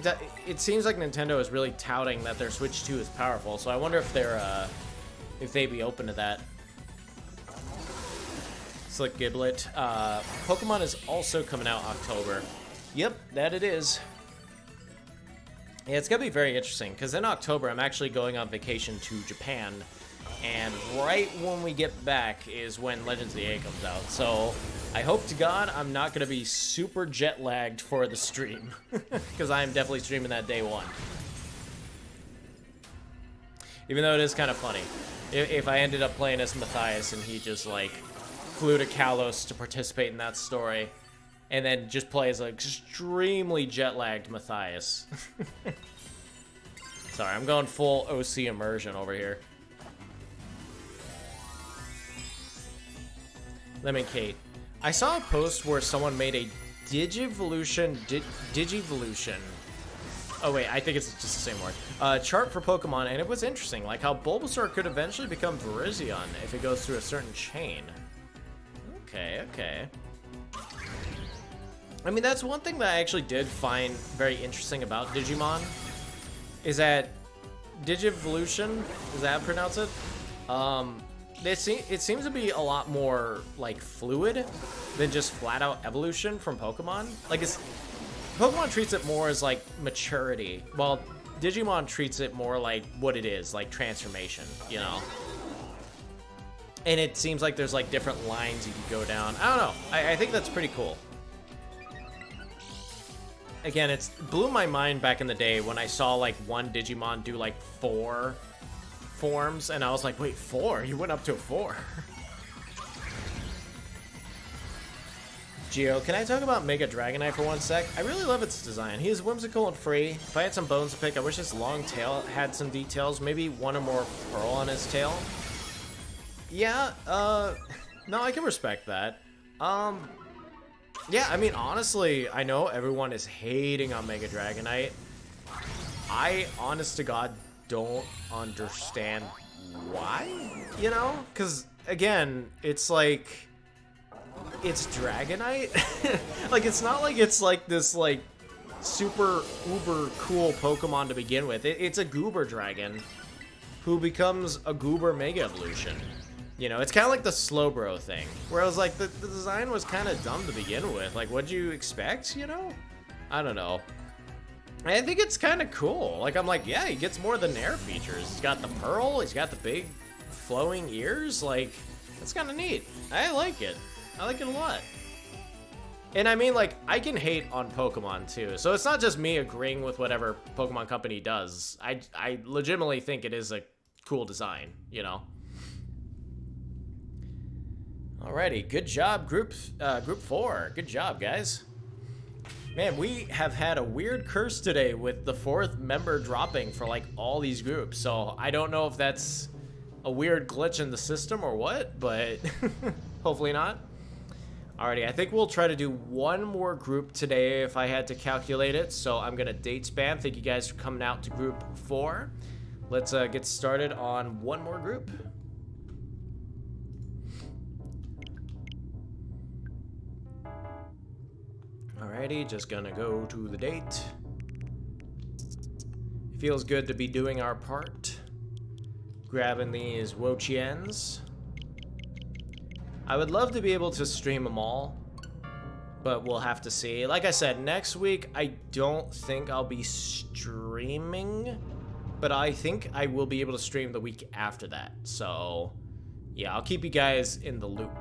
it seems like Nintendo is really touting that their Switch 2 is powerful. So I wonder if they'd be open to that. Slick Giblet. Pokemon is also coming out October. Yep, that it is. Yeah, it's gonna be very interesting because in October I'm actually going on vacation to Japan, and right when we get back is when Legends of the A comes out. So I hope to God I'm not gonna be super jet lagged for the stream because I am definitely streaming that day one. Even though it is kind of funny if I ended up playing as Matthias and he just like flew to Kalos to participate in that story. And then just play as an extremely jet-lagged Matthias. Sorry, I'm going full OC immersion over here. Lemon Kate. I saw a post where someone made a Digivolution. Oh wait, I think it's just the same word. Chart for Pokemon, and it was interesting, like how Bulbasaur could eventually become Virizion if it goes through a certain chain. Okay, okay. I mean, that's one thing that I actually did find very interesting about Digimon, is that Digivolution, is that how I pronounce it? It seems to be a lot more, like, fluid than just flat-out evolution from Pokemon. Like, Pokemon treats it more as, like, maturity, while Digimon treats it more like what it is, like transformation, you know? And it seems like there's, like, different lines you can go down. I don't know. I think that's pretty cool. Again, it blew my mind back in the day when I saw, like, one Digimon do, like, 4 forms, and I was like, wait, 4? You went up to a 4. Geo, can I talk about Mega Dragonite for one sec? I really love its design. He is whimsical and free. If I had some bones to pick, I wish his long tail had some details. Maybe one or more pearl on his tail. Yeah, no, I can respect that. Yeah, I mean, honestly, I know everyone is hating on Mega Dragonite. I, honest to God, don't understand why, you know? Because, again, it's like, it's Dragonite? Like, it's not like it's like this, like, super uber cool Pokemon to begin with. It's a Goober Dragon who becomes a Goober Mega Evolution. You know, it's kind of like the Slowbro thing, where I was like, the design was kind of dumb to begin with. Like, what'd you expect, you know? I don't know. I think it's kind of cool. Like, I'm like, yeah, he gets more of the Nair features. He's got the pearl, he's got the big flowing ears. Like, that's kind of neat. I like it. I like it a lot. And I mean, like, I can hate on Pokemon too. So it's not just me agreeing with whatever Pokemon company does. I legitimately think it is a cool design, you know? Alrighty, good job, group 4. Good job, guys. Man, we have had a weird curse today with the 4th member dropping for like all these groups. So I don't know if that's a weird glitch in the system or what, but hopefully not. Alrighty, I think we'll try to do one more group today if I had to calculate it. So I'm gonna date spam. Thank you guys for coming out to group 4. Let's get started on one more group. Alrighty, just gonna go to the date. It feels good to be doing our part. Grabbing these Wo-Chiens. I would love to be able to stream them all, but we'll have to see. Like I said, next week I don't think I'll be streaming, but I think I will be able to stream the week after that. So yeah, I'll keep you guys in the loop.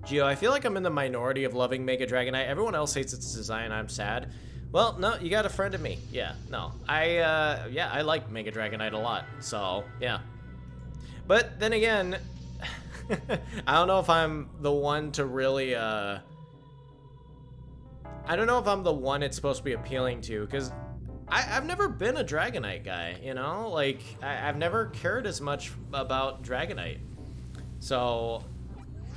Gio, I feel like I'm in the minority of loving Mega Dragonite. Everyone else hates its design. I'm sad. Well, no, you got a friend in me. Yeah, no. I like Mega Dragonite a lot. So, yeah. But then again, I don't know if I'm the one to really, I don't know if I'm the one it's supposed to be appealing to, because I've never been a Dragonite guy, you know? Like, I've never cared as much about Dragonite. So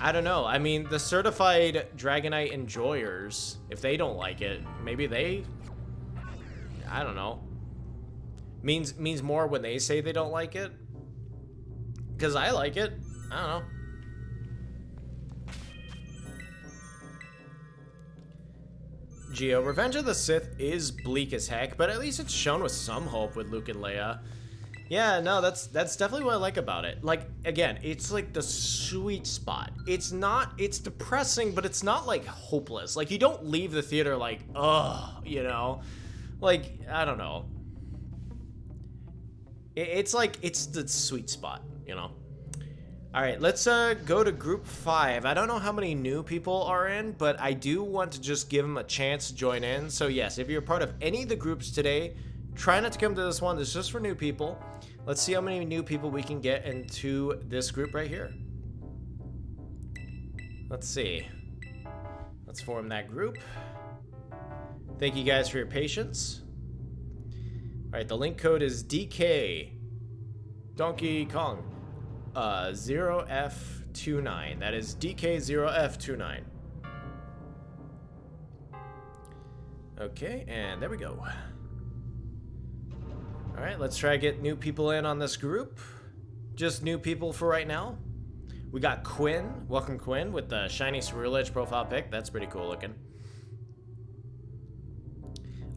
I don't know. I mean, the certified Dragonite enjoyers, if they don't like it, maybe they, I don't know, means more when they say they don't like it. Because I like it. I don't know. Geo, Revenge of the Sith is bleak as heck, but at least it's shown with some hope with Luke and Leia. Yeah, no, that's definitely what I like about it. Like, again, it's like the sweet spot. It's depressing, but it's not like hopeless. Like, you don't leave the theater like, ugh, you know? Like, I don't know. It's like, it's the sweet spot, you know? All right, let's go to group 5. I don't know how many new people are in, but I do want to just give them a chance to join in. So yes, if you're part of any of the groups today, try not to come to this one. This is just for new people. Let's see how many new people we can get into this group right here. Let's see. Let's form that group. Thank you guys for your patience. All right, the link code is DK Donkey Kong 0F29. That is DK0F29. Okay, and there we go. All right, let's try to get new people in on this group. Just new people for right now. We got Quinn. Welcome, Quinn, with the shiny Ceruledge profile pic. That's pretty cool looking.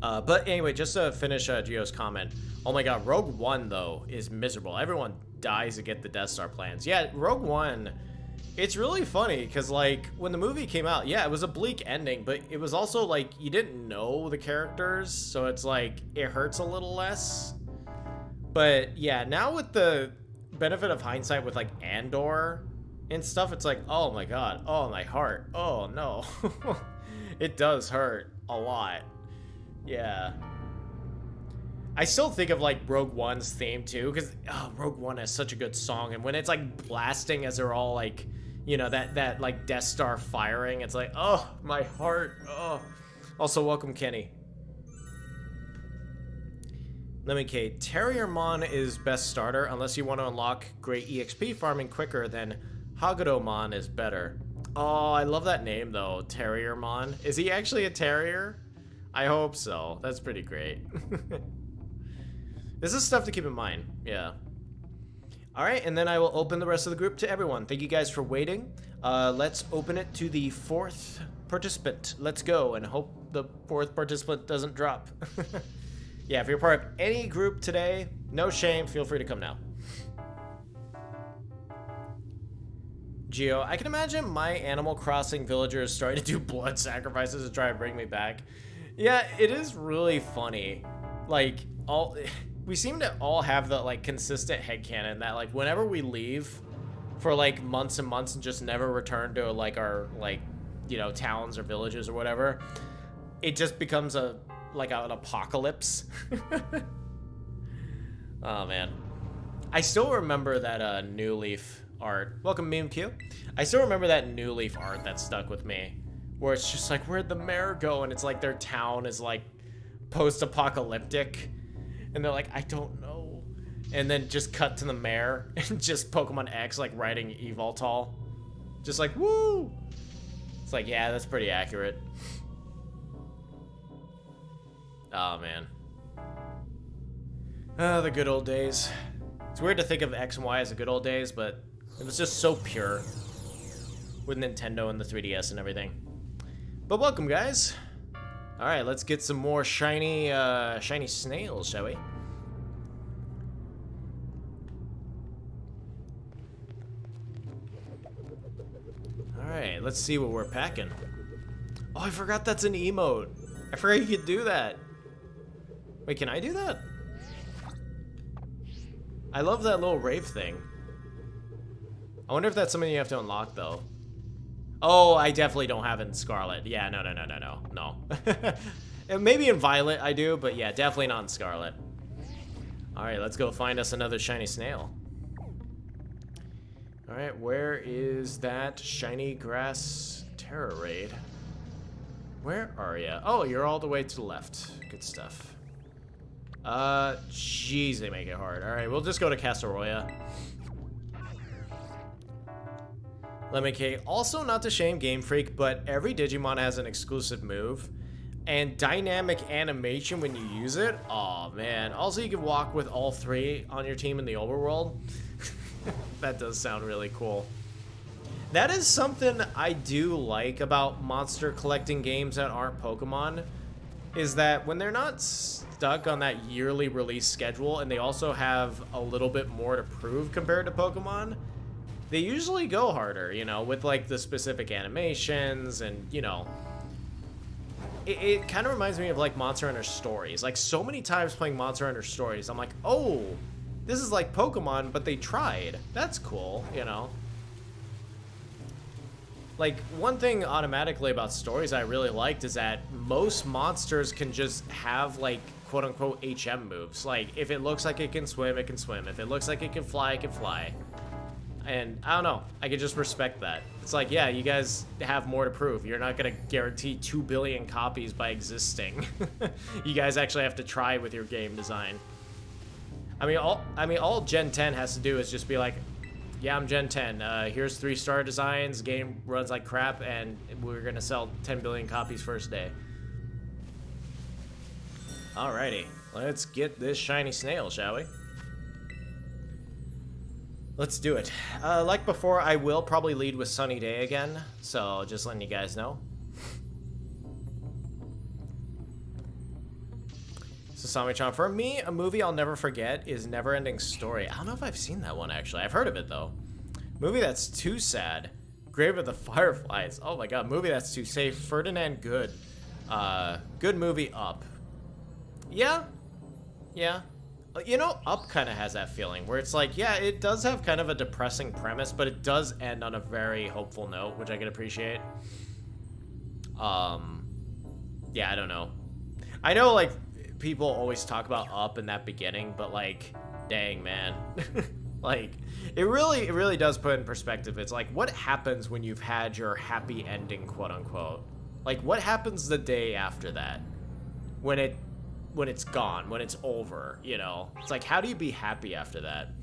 But anyway, just to finish Gio's comment. Oh my god, Rogue One, though, is miserable. Everyone dies to get the Death Star plans. Yeah, Rogue One, it's really funny, because, like, when the movie came out, yeah, it was a bleak ending, but it was also, like, you didn't know the characters, so it's, like, it hurts a little less. But, yeah, now with the benefit of hindsight with, like, Andor and stuff, it's like, oh my god, oh my heart, oh no. It does hurt a lot. Yeah. I still think of, like, Rogue One's theme, too, because Rogue One has such a good song, and when it's, like, blasting as they're all, like, you know, that like, Death Star firing, it's like, oh, my heart, oh. Also, welcome, Kenny. Let me, Kate. Terriermon is best starter, unless you want to unlock great EXP farming quicker, then Hagoromon is better. Oh, I love that name, though, Terriermon. Is he actually a terrier? I hope so. That's pretty great. This is stuff to keep in mind. Yeah. All right, and then I will open the rest of the group to everyone. Thank you guys for waiting. Let's open it to the 4th participant. Let's go and hope the 4th participant doesn't drop. Yeah, if you're part of any group today, no shame. Feel free to come now. Geo, I can imagine my Animal Crossing villagers starting to do blood sacrifices to try and bring me back. Yeah, it is really funny. Like, we seem to all have the, like, consistent headcanon that, like, whenever we leave for like months and months and just never return to like our like, you know, towns or villages or whatever, it just becomes an apocalypse. Oh man, I still remember that New Leaf art. Welcome, Meme Q. I still remember that New Leaf art that stuck with me, where it's just like, where'd the mayor go? And it's like their town is like post-apocalyptic, and they're like, I don't know. And then just cut to the mayor and just Pokemon X like riding Evoltal, just like woo. It's like, yeah, that's pretty accurate. Oh man. Oh, the good old days. It's weird to think of X and Y as the good old days, but it was just so pure with Nintendo and the 3DS and everything. But welcome, guys. All right, let's get some more shiny snails, shall we? All right, let's see what we're packing. Oh, I forgot that's an emote. I forgot you could do that. Wait, can I do that? I love that little rave thing. I wonder if that's something you have to unlock, though. Oh, I definitely don't have it in Scarlet. Yeah, no. Maybe in Violet I do, but yeah, definitely not in Scarlet. Alright, let's go find us another shiny snail. Alright, where is that shiny grass Terra raid? Where are you? Oh, you're all the way to the left. Good stuff. Jeez, they make it hard. Alright, we'll just go to Castoroya. Lemon Cake. Also, not to shame Game Freak, but every Digimon has an exclusive move. And dynamic animation when you use it. Oh man. Also, you can walk with all three on your team in the overworld. That does sound really cool. That is something I do like about monster collecting games that aren't Pokemon, is that when they're not stuck on that yearly release schedule and they also have a little bit more to prove compared to Pokemon, they usually go harder, you know, with like the specific animations and, you know, it kind of reminds me of like Monster Hunter Stories. Like so many times playing Monster Hunter Stories, I'm like, oh, this is like Pokemon, but they tried. That's cool, you know. Like, one thing automatically about Stories I really liked is that most monsters can just have, like, quote-unquote HM moves. Like, if it looks like it can swim, it can swim. If it looks like it can fly, it can fly. And, I don't know, I can just respect that. It's like, yeah, you guys have more to prove. You're not gonna guarantee 2 billion copies by existing. You guys actually have to try with your game design. I mean, all Gen 10 has to do is just be like, yeah, I'm Gen 10. Here's 3-star designs. Game runs like crap, and we're gonna sell 10 billion copies first day. Alrighty, let's get this shiny snail, shall we? Let's do it. Like before, I will probably lead with Sunny Day again, so just letting you guys know. So Sami-chan, for me, a movie I'll never forget is Neverending Story. I don't know if I've seen that one, actually. I've heard of it, though. Movie that's too sad. Grave of the Fireflies. Oh my god, movie that's too safe. Ferdinand Good. Good movie, Up. Yeah. Yeah. You know, Up kind of has that feeling, where it's like, yeah, it does have kind of a depressing premise, but it does end on a very hopeful note, which I can appreciate. Yeah, I don't know. I know, like, people always talk about Up in that beginning, but like, dang man. Like, it really does put in perspective. It's like, what happens when you've had your happy ending, quote unquote? Like, what happens the day after that? When it's gone, when it's over, you know? It's like, how do you be happy after that?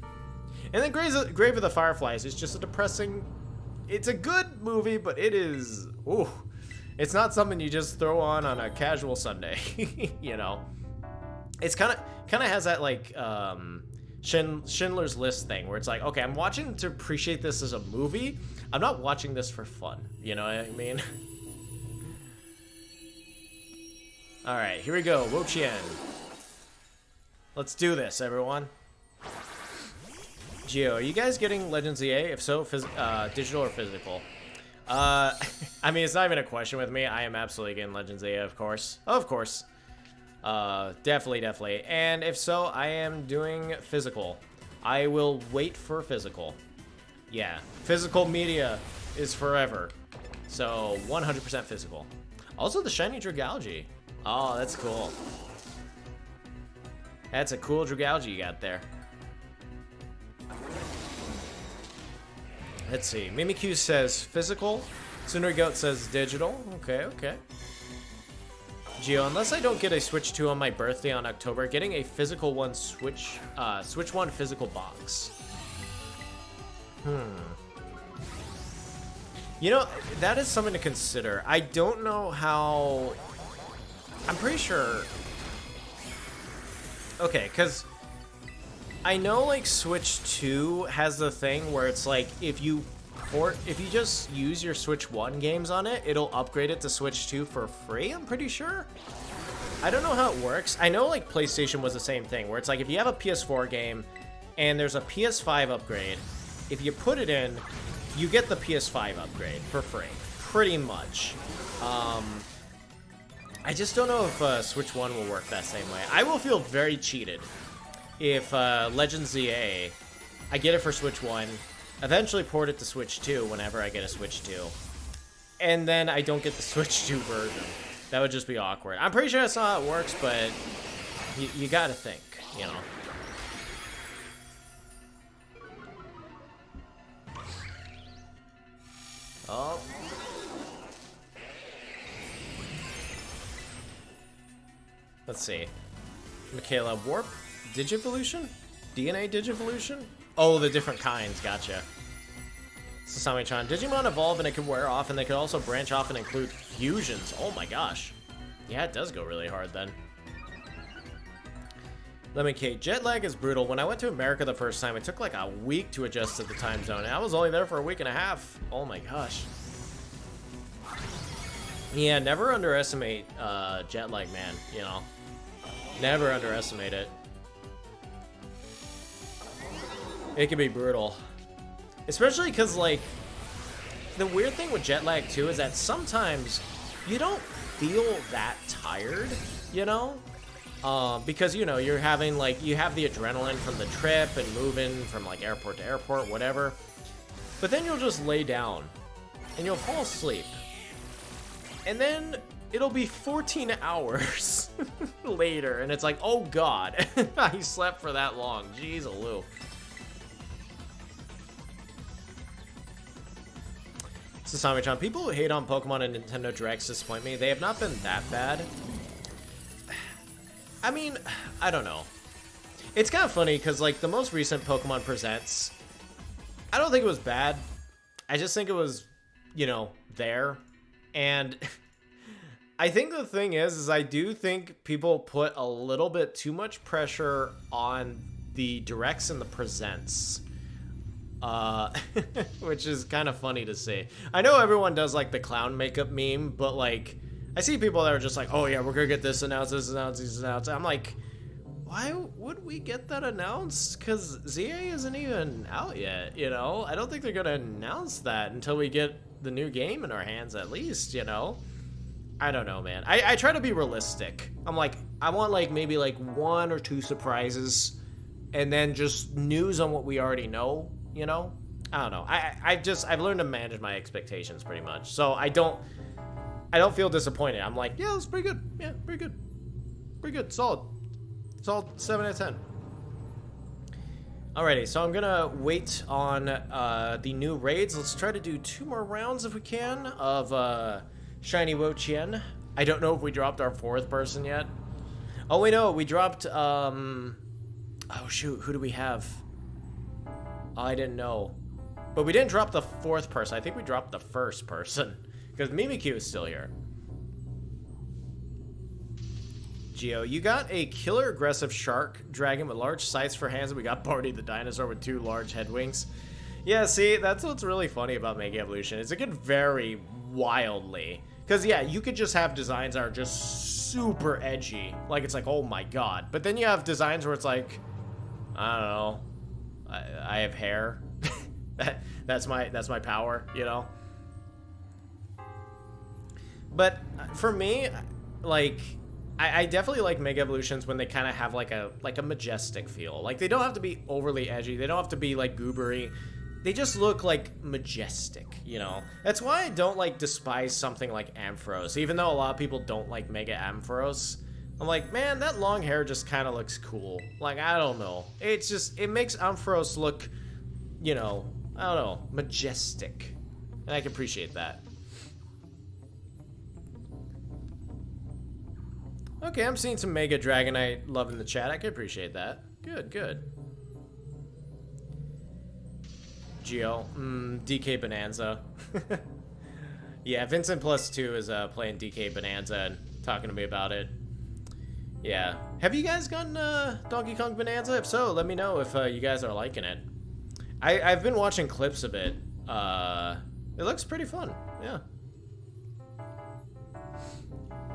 And then Grave of the Fireflies is just a depressing, it's a good movie, but it is, ooh, it's not something you just throw on a casual Sunday, you know? It's kind of has that like Schindler's List thing where it's like, okay, I'm watching to appreciate this as a movie. I'm not watching this for fun. You know what I mean? All right, here we go. Wo-Chien. Let's do this, everyone. Geo, are you guys getting Legends EA? If so, digital or physical? I mean, it's not even a question with me. I am absolutely getting Legends EA, of course. Of course. Definitely. And if so, I am doing physical. I will wait for physical. Yeah, physical media is forever. So 100% physical. Also the shiny Dragalge. Oh, that's cool. That's a cool Dragalge you got there. Let's see. Mimikyu says physical. Goat says digital. Okay, okay. Geo, unless I don't get a Switch 2 on my birthday on October, getting a physical one Switch 1 physical box. You know, that is something to consider. I don't know how... I'm pretty sure... Okay, because I know, like, Switch 2 has the thing where it's like, if you just use your Switch 1 games on it, it'll upgrade it to Switch 2 for free, I'm pretty sure. I don't know how it works. I know, like, PlayStation was the same thing, where it's like, if you have a PS4 game, and there's a PS5 upgrade, if you put it in, you get the PS5 upgrade for free, pretty much. I just don't know if Switch 1 will work that same way. I will feel very cheated if Legends ZA, I get it for Switch 1, eventually port it to Switch 2 whenever I get a Switch 2, and then I don't get the Switch 2 version. That would just be awkward. I'm pretty sure that's not how it works, but you gotta think, you know. Oh. Let's see. Michaela, Warp? Digivolution? DNA Digivolution? Oh, the different kinds, gotcha. Sasami-chan, Digimon evolve and it can wear off, and they could also branch off and include fusions. Oh my gosh. Yeah, it does go really hard then. Lemon Cake, jet lag is brutal. When I went to America the first time, it took like a week to adjust to the time zone, and I was only there for a week and a half. Oh my gosh. Yeah, never underestimate jet lag, man, you know. Never underestimate it. It can be brutal. Especially because, like, the weird thing with jet lag, too, is that sometimes you don't feel that tired, you know? Because, you know, you're having, like, you have the adrenaline from the trip and moving from, like, airport to airport, whatever. But then you'll just lay down and you'll fall asleep. And then it'll be 14 hours later, and it's like, oh god, I slept for that long. Jeez-a-loo. Sasami-chan, people who hate on Pokemon and Nintendo Directs disappoint me. They have not been that bad. I mean, I don't know. It's kind of funny, because, like, the most recent Pokemon Presents, I don't think it was bad. I just think it was, you know, there. And I think the thing is I do think people put a little bit too much pressure on the Directs and the Presents. Which is kind of funny to see. I know everyone does, like, the clown makeup meme, but, like, I see people that are just like, oh yeah, we're gonna get this announced, this announced, this announced. I'm like, why would we get that announced? Because ZA isn't even out yet, you know? I don't think they're gonna announce that until we get the new game in our hands, at least, you know? I don't know, man. I try to be realistic. I'm like, I want, like, maybe, like, 1 or 2 surprises, and then just news on what we already know, you know? I don't know. I've learned to manage my expectations pretty much. So I don't feel disappointed. I'm like, yeah, that's pretty good. Yeah, pretty good. Pretty good. Solid. Solid 7 out of 10. Alrighty, so I'm gonna wait on the new raids. Let's try to do 2 more rounds if we can of Shiny Wo-Chien. I don't know if we dropped our 4th person yet. Oh, wait, no, we dropped, oh shoot, who do we have? Oh, I didn't know. But we didn't drop the 4th person. I think we dropped the 1st person. Because Mimikyu is still here. Geo, you got a killer aggressive shark dragon with large scythes for hands, and we got Barty the dinosaur with 2 large head wings. Yeah, see, that's what's really funny about Mega Evolution, is it can vary wildly. Because, yeah, you could just have designs that are just super edgy. Like, it's like, oh my god. But then you have designs where it's like, I don't know, I have hair. that's my power, you know? But for me, like, I definitely like Mega Evolutions when they kind of have like a majestic feel. Like, they don't have to be overly edgy. They don't have to be like goobery. they just look like majestic, you know? That's why I don't like despise something like Ampharos, even though a lot of people don't like Mega Ampharos. I'm like, man, that long hair just kind of looks cool. Like, I don't know. It's just, it makes Ampharos look, you know, I don't know, majestic. And I can appreciate that. Okay, I'm seeing some Mega Dragonite love in the chat. I can appreciate that. Good, good. Geo, DK Bonanza. Yeah, Vincent Plus 2 is playing DK Bonanza and talking to me about it. Yeah. Have you guys gotten Donkey Kong Bonanza? If so, let me know if you guys are liking it. I've been watching clips of it. It looks pretty fun. Yeah.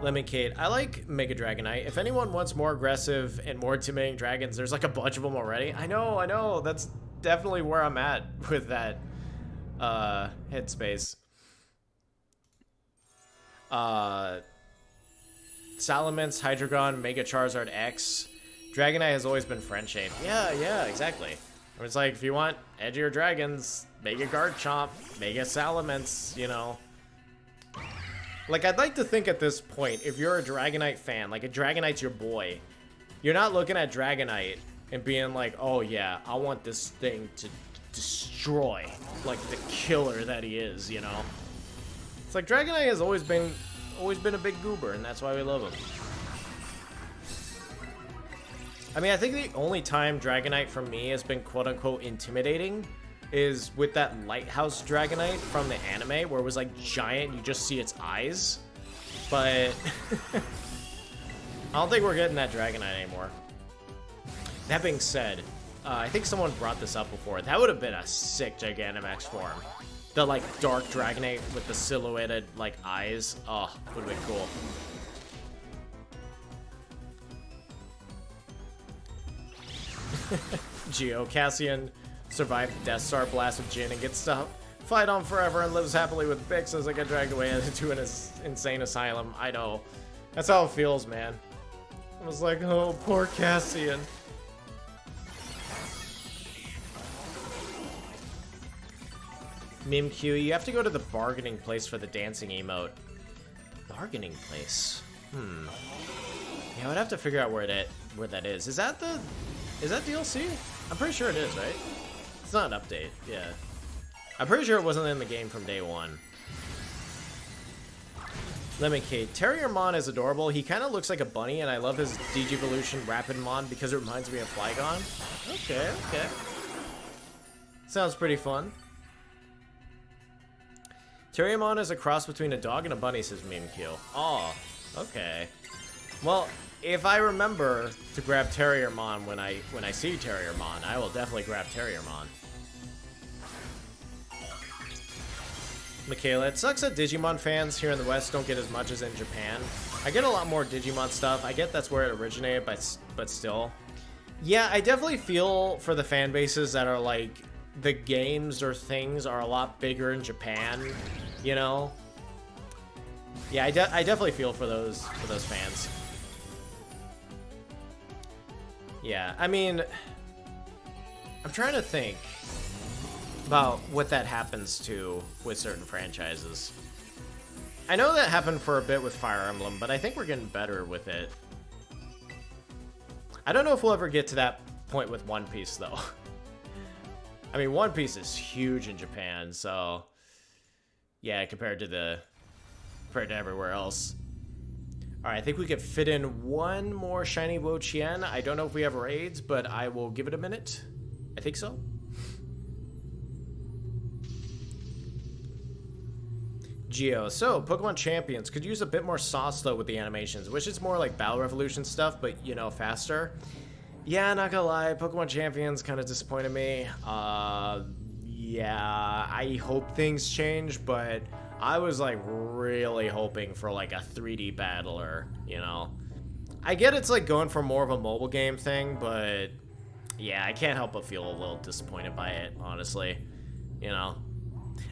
Lemon Kate, I like Mega Dragonite. If anyone wants more aggressive and more intimidating dragons, there's like a bunch of them already. I know. That's definitely where I'm at with that headspace. Salamence, Hydreigon, Mega Charizard X. Dragonite has always been friend-shaped. Yeah, exactly. It's like, if you want edgier dragons, Mega Garchomp, Mega Salamence, you know. Like, I'd like to think at this point, if you're a Dragonite fan, like, a Dragonite's your boy, you're not looking at Dragonite and being like, oh yeah, I want this thing to destroy, like, the killer that he is, you know? It's like, Dragonite has always been a big goober, and that's why we love him. I mean, I think the only time Dragonite for me has been quote-unquote intimidating is with that Lighthouse Dragonite from the anime, where it was like giant, you just see its eyes. But I don't think we're getting that Dragonite anymore. That being said, I think someone brought this up before. That would have been a sick Gigantamax form. The like dark Dragonite with the silhouetted like eyes. Oh, would have been cool. Geo, Cassian survived the Death Star blast with Jin and gets to fight on forever and lives happily with Bix as they get dragged away into an insane asylum. I know. That's how it feels, man. I was like, oh, poor Cassian. Mimikyu, you have to go to the bargaining place for the dancing emote. Bargaining place? Yeah, I'd have to figure out where that is. Is that DLC? I'm pretty sure it is, right? It's not an update, yeah. I'm pretty sure it wasn't in the game from day one. Lemon Kate. Terriermon is adorable. He kind of looks like a bunny, and I love his Digivolution Rapidmon because it reminds me of Flygon. Okay. Sounds pretty fun. Terriermon is a cross between a dog and a bunny, says Mimikyu. Oh, okay. Well, if I remember to grab Terriermon when I see Terriermon, I will definitely grab Terriermon. Michaela, it sucks that Digimon fans here in the West don't get as much as in Japan. I get a lot more Digimon stuff. I get that's where it originated, but still. Yeah, I definitely feel for the fan bases that are like, the games or things are a lot bigger in Japan, you know? Yeah, I definitely feel for those fans. Yeah, I mean, I'm trying to think about what that happens to with certain franchises. I know that happened for a bit with Fire Emblem, but I think we're getting better with it. I don't know if we'll ever get to that point with One Piece, though. I mean, One Piece is huge in Japan, so yeah, compared to everywhere else. All right, I think we could fit in one more shiny Wo-Chien. I don't know if we have raids, but I will give it a minute. I think so. Geo, so Pokemon Champions could use a bit more sauce though with the animations. Wish it's more like Battle Revolution stuff, but you know, faster. Yeah, not gonna lie, Pokemon Champions kind of disappointed me. Yeah, I hope things change, but I was like really hoping for like a 3D battler, you know. I get it's like going for more of a mobile game thing, but yeah, I can't help but feel a little disappointed by it, honestly, you know.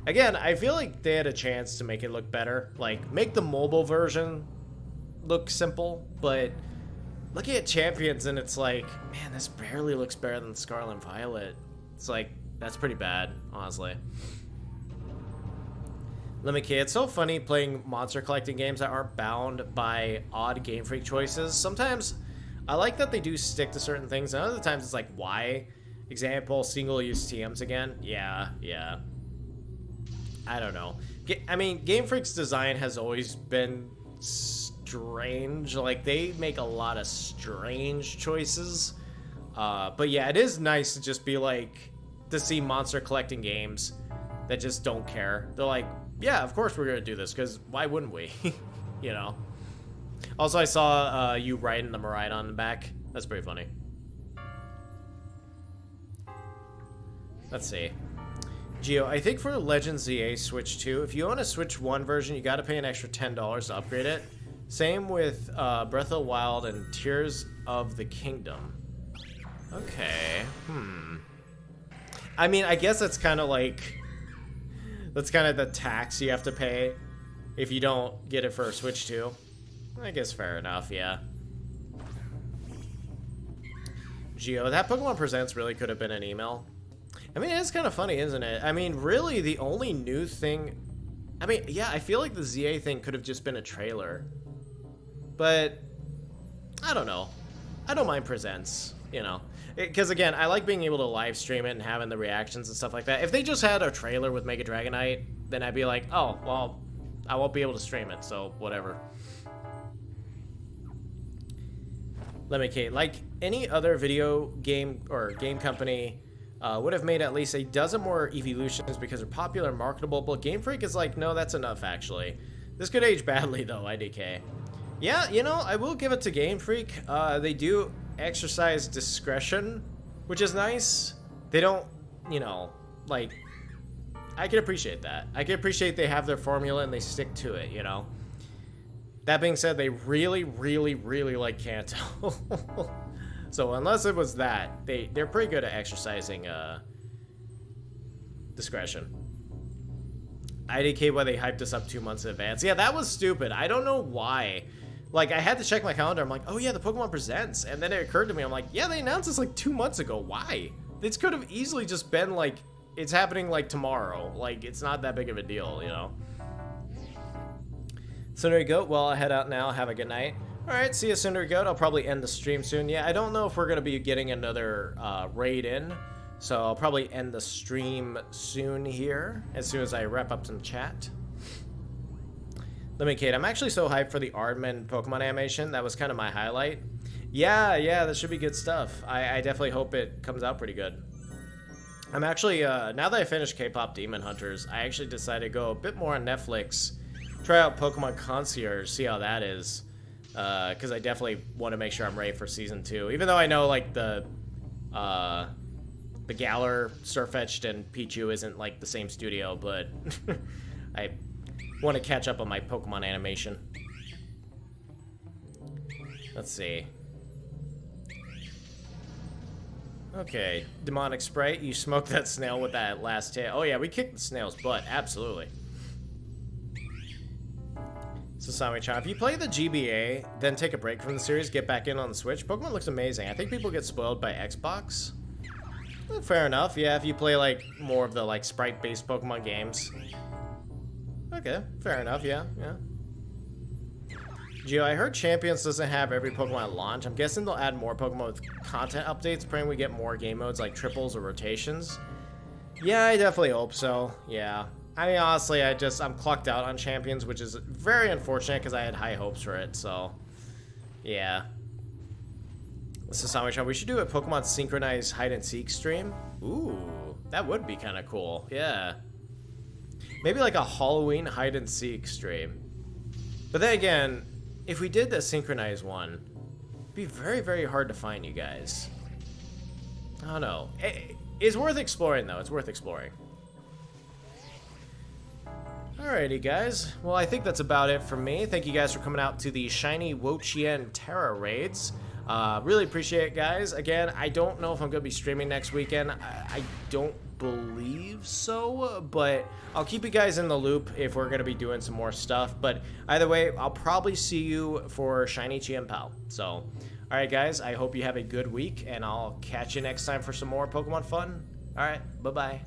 Again, I feel like they had a chance to make it look better. Like, make the mobile version look simple, but looking at Champions and it's like, man, this barely looks better than Scarlet Violet. It's like, That's pretty bad, honestly. Lemon Key, it's so funny playing monster collecting games that aren't bound by odd Game Freak choices. Sometimes I like that they do stick to certain things, and other times it's like, why? Example, single-use TMs again? Yeah. I don't know. I mean, Game Freak's design has always been strange. Like, they make a lot of strange choices. But yeah, it is nice to just be like, to see monster collecting games that just don't care. They're like, yeah, of course we're gonna do this, because why wouldn't we? You know? Also, I saw you riding the Miraidon on the back. That's pretty funny. Let's see. Geo, I think for Legends ZA Switch 2, if you own a Switch 1 version, you gotta pay an extra $10 to upgrade it. Same with Breath of the Wild and Tears of the Kingdom. Okay, I mean, I guess that's kind of like... That's kind of the tax you have to pay if you don't get it for a Switch 2. I guess fair enough, yeah. Geo, that Pokemon Presents really could have been an email. I mean, it's kind of funny, isn't it? I mean, really, the only new thing... I mean, yeah, I feel like the ZA thing could have just been a trailer. But, I don't know. I don't mind Presents, you know. Because, again, I like being able to live stream it and having the reactions and stuff like that. If they just had a trailer with Mega Dragonite, then I'd be like, oh, well, I won't be able to stream it, so whatever. Let me, Kate, like any other video game or game company would have made at least a dozen more evolutions because they're popular and marketable, but Game Freak is like, no, that's enough, actually. This could age badly, though, IDK. Yeah, you know, I will give it to Game Freak. They do exercise discretion, which is nice. They don't, you know, like, I can appreciate that. I can appreciate they have their formula and they stick to it, you know. That being said, they really, really, really like Kanto. So unless it was that, they're pretty good at exercising discretion. IDK, why they hyped us up 2 months in advance. Yeah, that was stupid. I don't know why. Like, I had to check my calendar. I'm like, oh yeah, the Pokemon Presents. And then it occurred to me, I'm like, yeah, they announced this like 2 months ago. Why? This could have easily just been like, it's happening like tomorrow. Like, it's not that big of a deal, you know? Sundary Goat, well, I'll head out now. Have a good night. Alright, see you, Sundary Goat. I'll probably end the stream soon. Yeah, I don't know if we're going to be getting another raid in. So I'll probably end the stream soon here, as soon as I wrap up some chat. Let me, Kate, I'm actually so hyped for the Aardman Pokemon animation. That was kind of my highlight. Yeah, that should be good stuff. I definitely hope it comes out pretty good. I'm actually, now that I finished K-Pop Demon Hunters, I actually decided to go a bit more on Netflix, try out Pokemon Concierge, see how that is. Because I definitely want to make sure I'm ready for Season 2. Even though I know, like, the Galar, Sirfetch'd, and Pichu isn't, like, the same studio, but I want to catch up on my Pokemon animation. Let's see. Okay, Demonic Sprite, you smoked that snail with that last hit. Oh yeah, we kicked the snail's butt, absolutely. So Sami-chan, if you play the GBA, then take a break from the series, get back in on the Switch, Pokemon looks amazing. I think people get spoiled by Xbox. Well, fair enough, yeah, if you play like more of the like sprite-based Pokemon games. Okay, fair enough, yeah. Geo, I heard Champions doesn't have every Pokemon at launch. I'm guessing they'll add more Pokemon with content updates, praying we get more game modes like triples or rotations. Yeah, I definitely hope so, yeah. I mean, honestly, I'm clucked out on Champions, which is very unfortunate because I had high hopes for it, so yeah. This is Sami-chan. We should do a Pokemon synchronized hide-and-seek stream. Ooh, that would be kind of cool, yeah. Maybe like a Halloween hide-and-seek stream. But then again, if we did the synchronized one, it'd be very, very hard to find you guys. I don't know. It's worth exploring, though. It's worth exploring. Alrighty, guys. Well, I think that's about it for me. Thank you guys for coming out to the shiny Wo-Chien TERA Raids. Really appreciate it, guys. Again, I don't know if I'm going to be streaming next weekend. I don't believe so, but I'll keep you guys in the loop if we're going to be doing some more stuff. But either way, I'll probably see you for Shiny Chien-Pao. So, alright, guys. I hope you have a good week, and I'll catch you next time for some more Pokemon fun. All right, bye-bye.